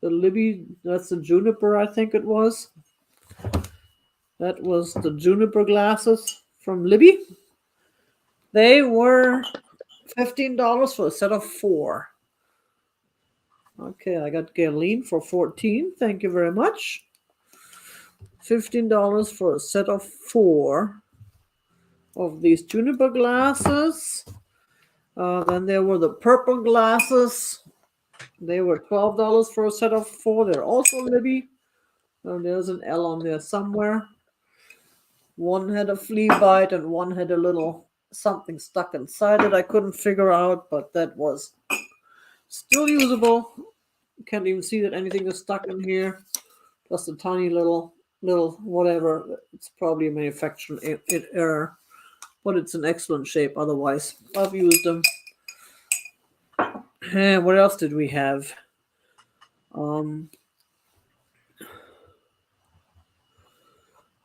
The Libby, that's the juniper, I think it was. That was the juniper glasses from Libby. They were $15 for a set of 4. Okay, I got Galen for 14. Thank you very much. $15 for a set of 4 of these juniper glasses. Then there were the purple glasses. They were $12 for a set of 4. They're also Libby. There's an L on there somewhere. One had a flea bite and one had a little something stuck inside it I couldn't figure out, but that was still usable. can't even see that anything is stuck in here. Just a tiny little whatever. It's probably a manufacturing error, but it's in excellent shape otherwise. I've used them. And what else did we have?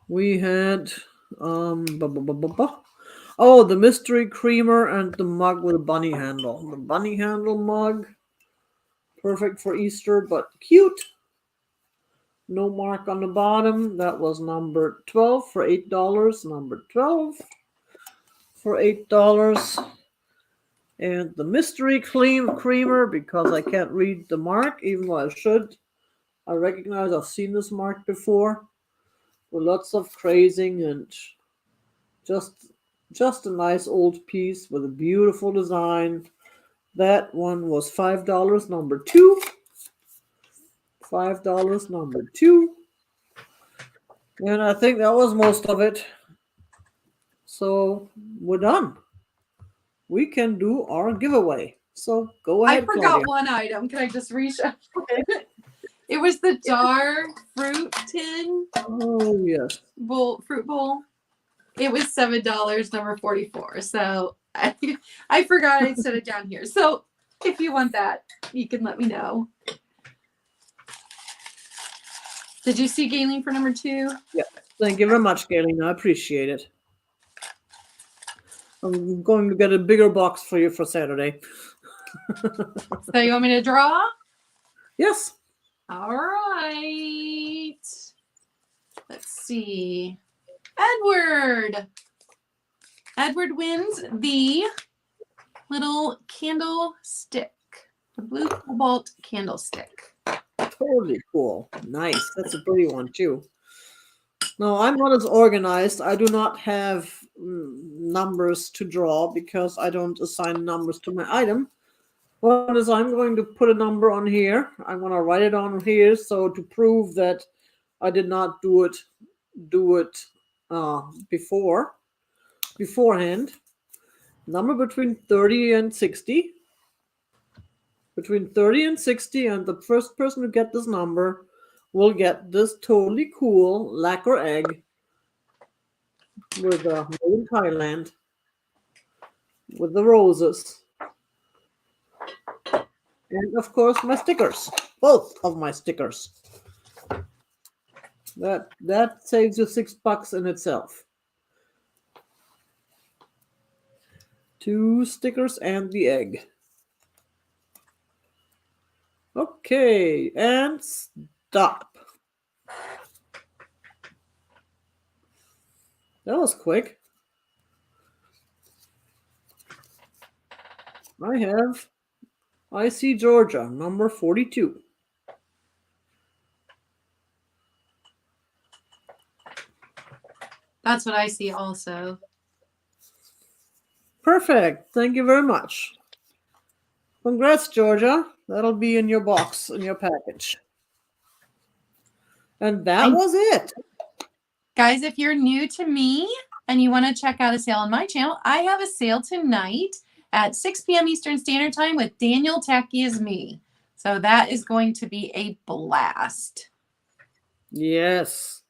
We had oh, the mystery creamer and the mug with a bunny handle. The bunny handle mug, perfect for Easter, but cute. No mark on the bottom. That was number 12 for $8. Number 12 for $8. And the mystery creamer, because I can't read the mark, even though I should. I recognize I've seen this mark before. With lots of crazing and just a nice old piece with a beautiful design. That one was $5. Number 2. $5. Number 2. And I think that was most of it. So we're done. We can do our giveaway. So go ahead,
I forgot
Claudia.
one item. Can I just reach up? It was the jar fruit tin.
Oh, yes.
Fruit bowl. It was $7, number 44. So I forgot I set it down here. So if you want that, you can let me know. Did you see Galen for number 2?
Yeah. Thank you very much, Galen. I appreciate it. I'm going to get a bigger box for you for Saturday.
So you want me to draw?
Yes.
All right. Let's see. Edward. Edward wins the little candlestick, the blue cobalt candlestick.
Totally cool. Nice. That's a pretty one, too. No, I'm not as organized. I do not have numbers to draw because I don't assign numbers to my item. What is I'm going to put a number on here. I'm going to write it on here so to prove that I did not do it beforehand. Number between 30 and 60. Between 30 and 60, and the first person to get this number will get this totally cool lacquer egg with made in Thailand with the roses. And of course my stickers. Both of my stickers. That saves you $6 in itself. 2 stickers and the egg. Okay, and stop. That was quick. I see Georgia, number 42.
That's what I see also.
Perfect. Thank you very much. Congrats, Georgia. That'll be in your box, in your package. And that was it.
Guys, if you're new to me and you want to check out a sale on my channel, I have a sale tonight at 6 p.m. Eastern Standard Time with Daniel Tacky is Me. So that is going to be a blast.
Yes.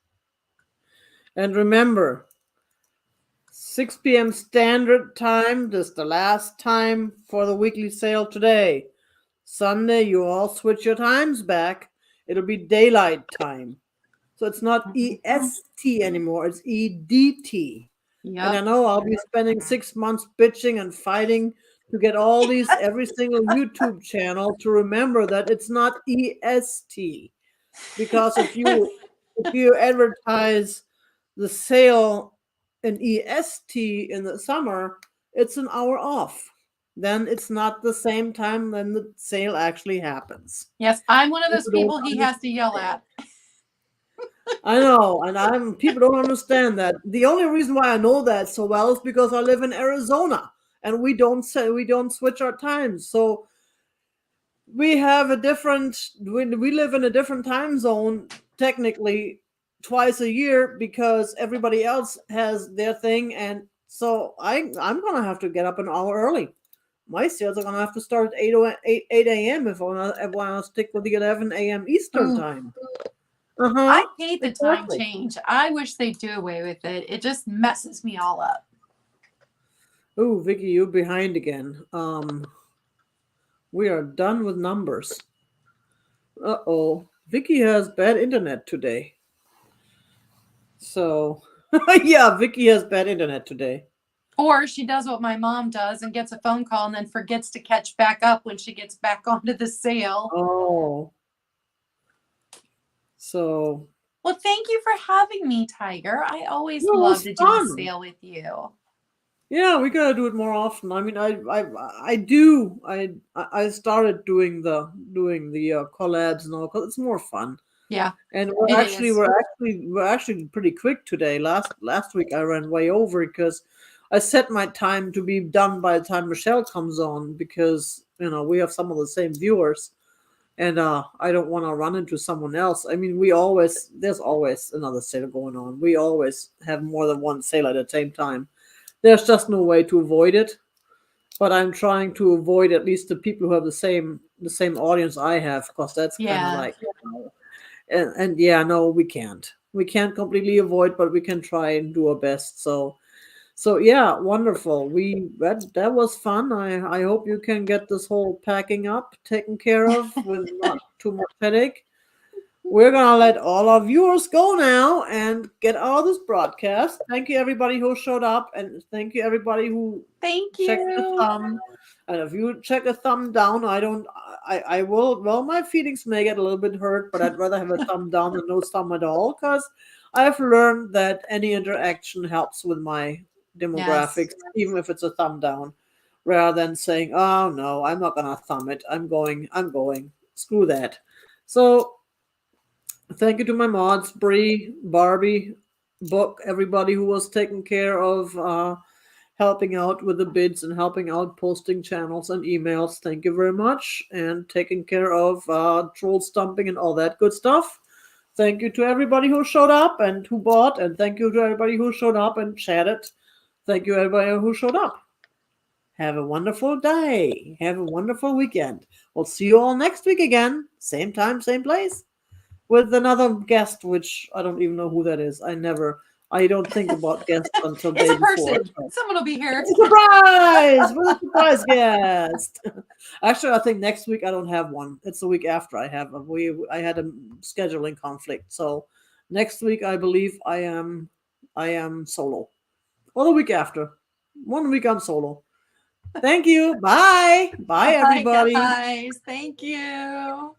And remember, 6 p.m. Standard Time. This is the last time for the weekly sale today. Sunday, you all switch your times back. It'll be daylight time. So it's not EST anymore. It's EDT.
Yep.
And I know I'll be spending 6 months bitching and fighting to get all these, every single YouTube channel to remember that it's not EST. Because if you advertise the sale in EST in the summer, it's an hour off. Then it's not the same time when the sale actually happens.
Yes, I'm one of those people he has to yell at.
I know, and people don't understand that. The only reason why I know that so well is because I live in Arizona and we don't switch our times. So we have we live in a different time zone technically twice a year because everybody else has their thing, and so I'm gonna have to get up an hour early. my sales are gonna have to start at 8 a.m. if I want to stick with the 11 a.m. Eastern
Ooh,
time. Uh-huh.
I hate the time
Exactly.
change. I wish they'd do away with it. It just messes me all up.
Oh, Vicky, you're behind again. We are done with numbers. Uh-oh. Vicky has bad internet today. So, yeah, Vicky has bad internet today.
Or she does what my mom does and gets a phone call and then forgets to catch back up when she gets back onto the sale.
Oh. So,
Well, thank you for having me, Tiger. I always
it
love
was
to do a
fun.
sale with you.
Yeah, we gotta do it more often. I mean, I started doing the collabs and all because it's more fun.
Yeah,
And
it is.
we're actually pretty quick today. Last week I ran way over because I set my time to be done by the time Michelle comes on because we have some of the same viewers, and I don't want to run into someone else. I mean, there's always another sale going on. We always have more than one sale at the same time. There's just no way to avoid it. But I'm trying to avoid at least the people who have the same audience I have, because that's kind of
Yeah.
like, and yeah, no, we can't completely avoid, but we can try and do our best. So yeah, wonderful. That was fun. I hope you can get this whole packing up taken care of with not too much headache. We're gonna let all our viewers go now and get out of this broadcast. Thank you everybody who showed up, and thank you everybody who
Thank
checked the
you.
thumb. And if you check a thumb down, I don't. I will. Well, my feelings may get a little bit hurt, but I'd rather have a thumb down than no thumb at all, because I've learned that any interaction helps with my
Yes.
demographics, even if it's a thumb down, rather than saying, "Oh no, I'm not gonna thumb it. I'm going. I'm going. Screw that." So thank you to my mods, Bree, Barbie, Book, everybody who was taking care of helping out with the bids and helping out posting channels and emails. Thank you very much. And taking care of troll stumping and all that good stuff. Thank you to everybody who showed up and who bought. And thank you to everybody who showed up and chatted. Thank you, everybody who showed up. Have a wonderful day. Have a wonderful weekend. We'll see you all next week again. Same time, same place, with another guest, which I don't even know who that is. I don't think about guests until
It's
day
a
before.
person.
So.
Someone will be here.
It's a surprise! With a surprise guest. Actually, I think next week I don't have one. It's the week after I have. I had a scheduling conflict, so next week I believe I am solo. Or the week after. 1 week I'm solo. Thank you. Bye. Bye,
Bye,
everybody.
guys. Thank you.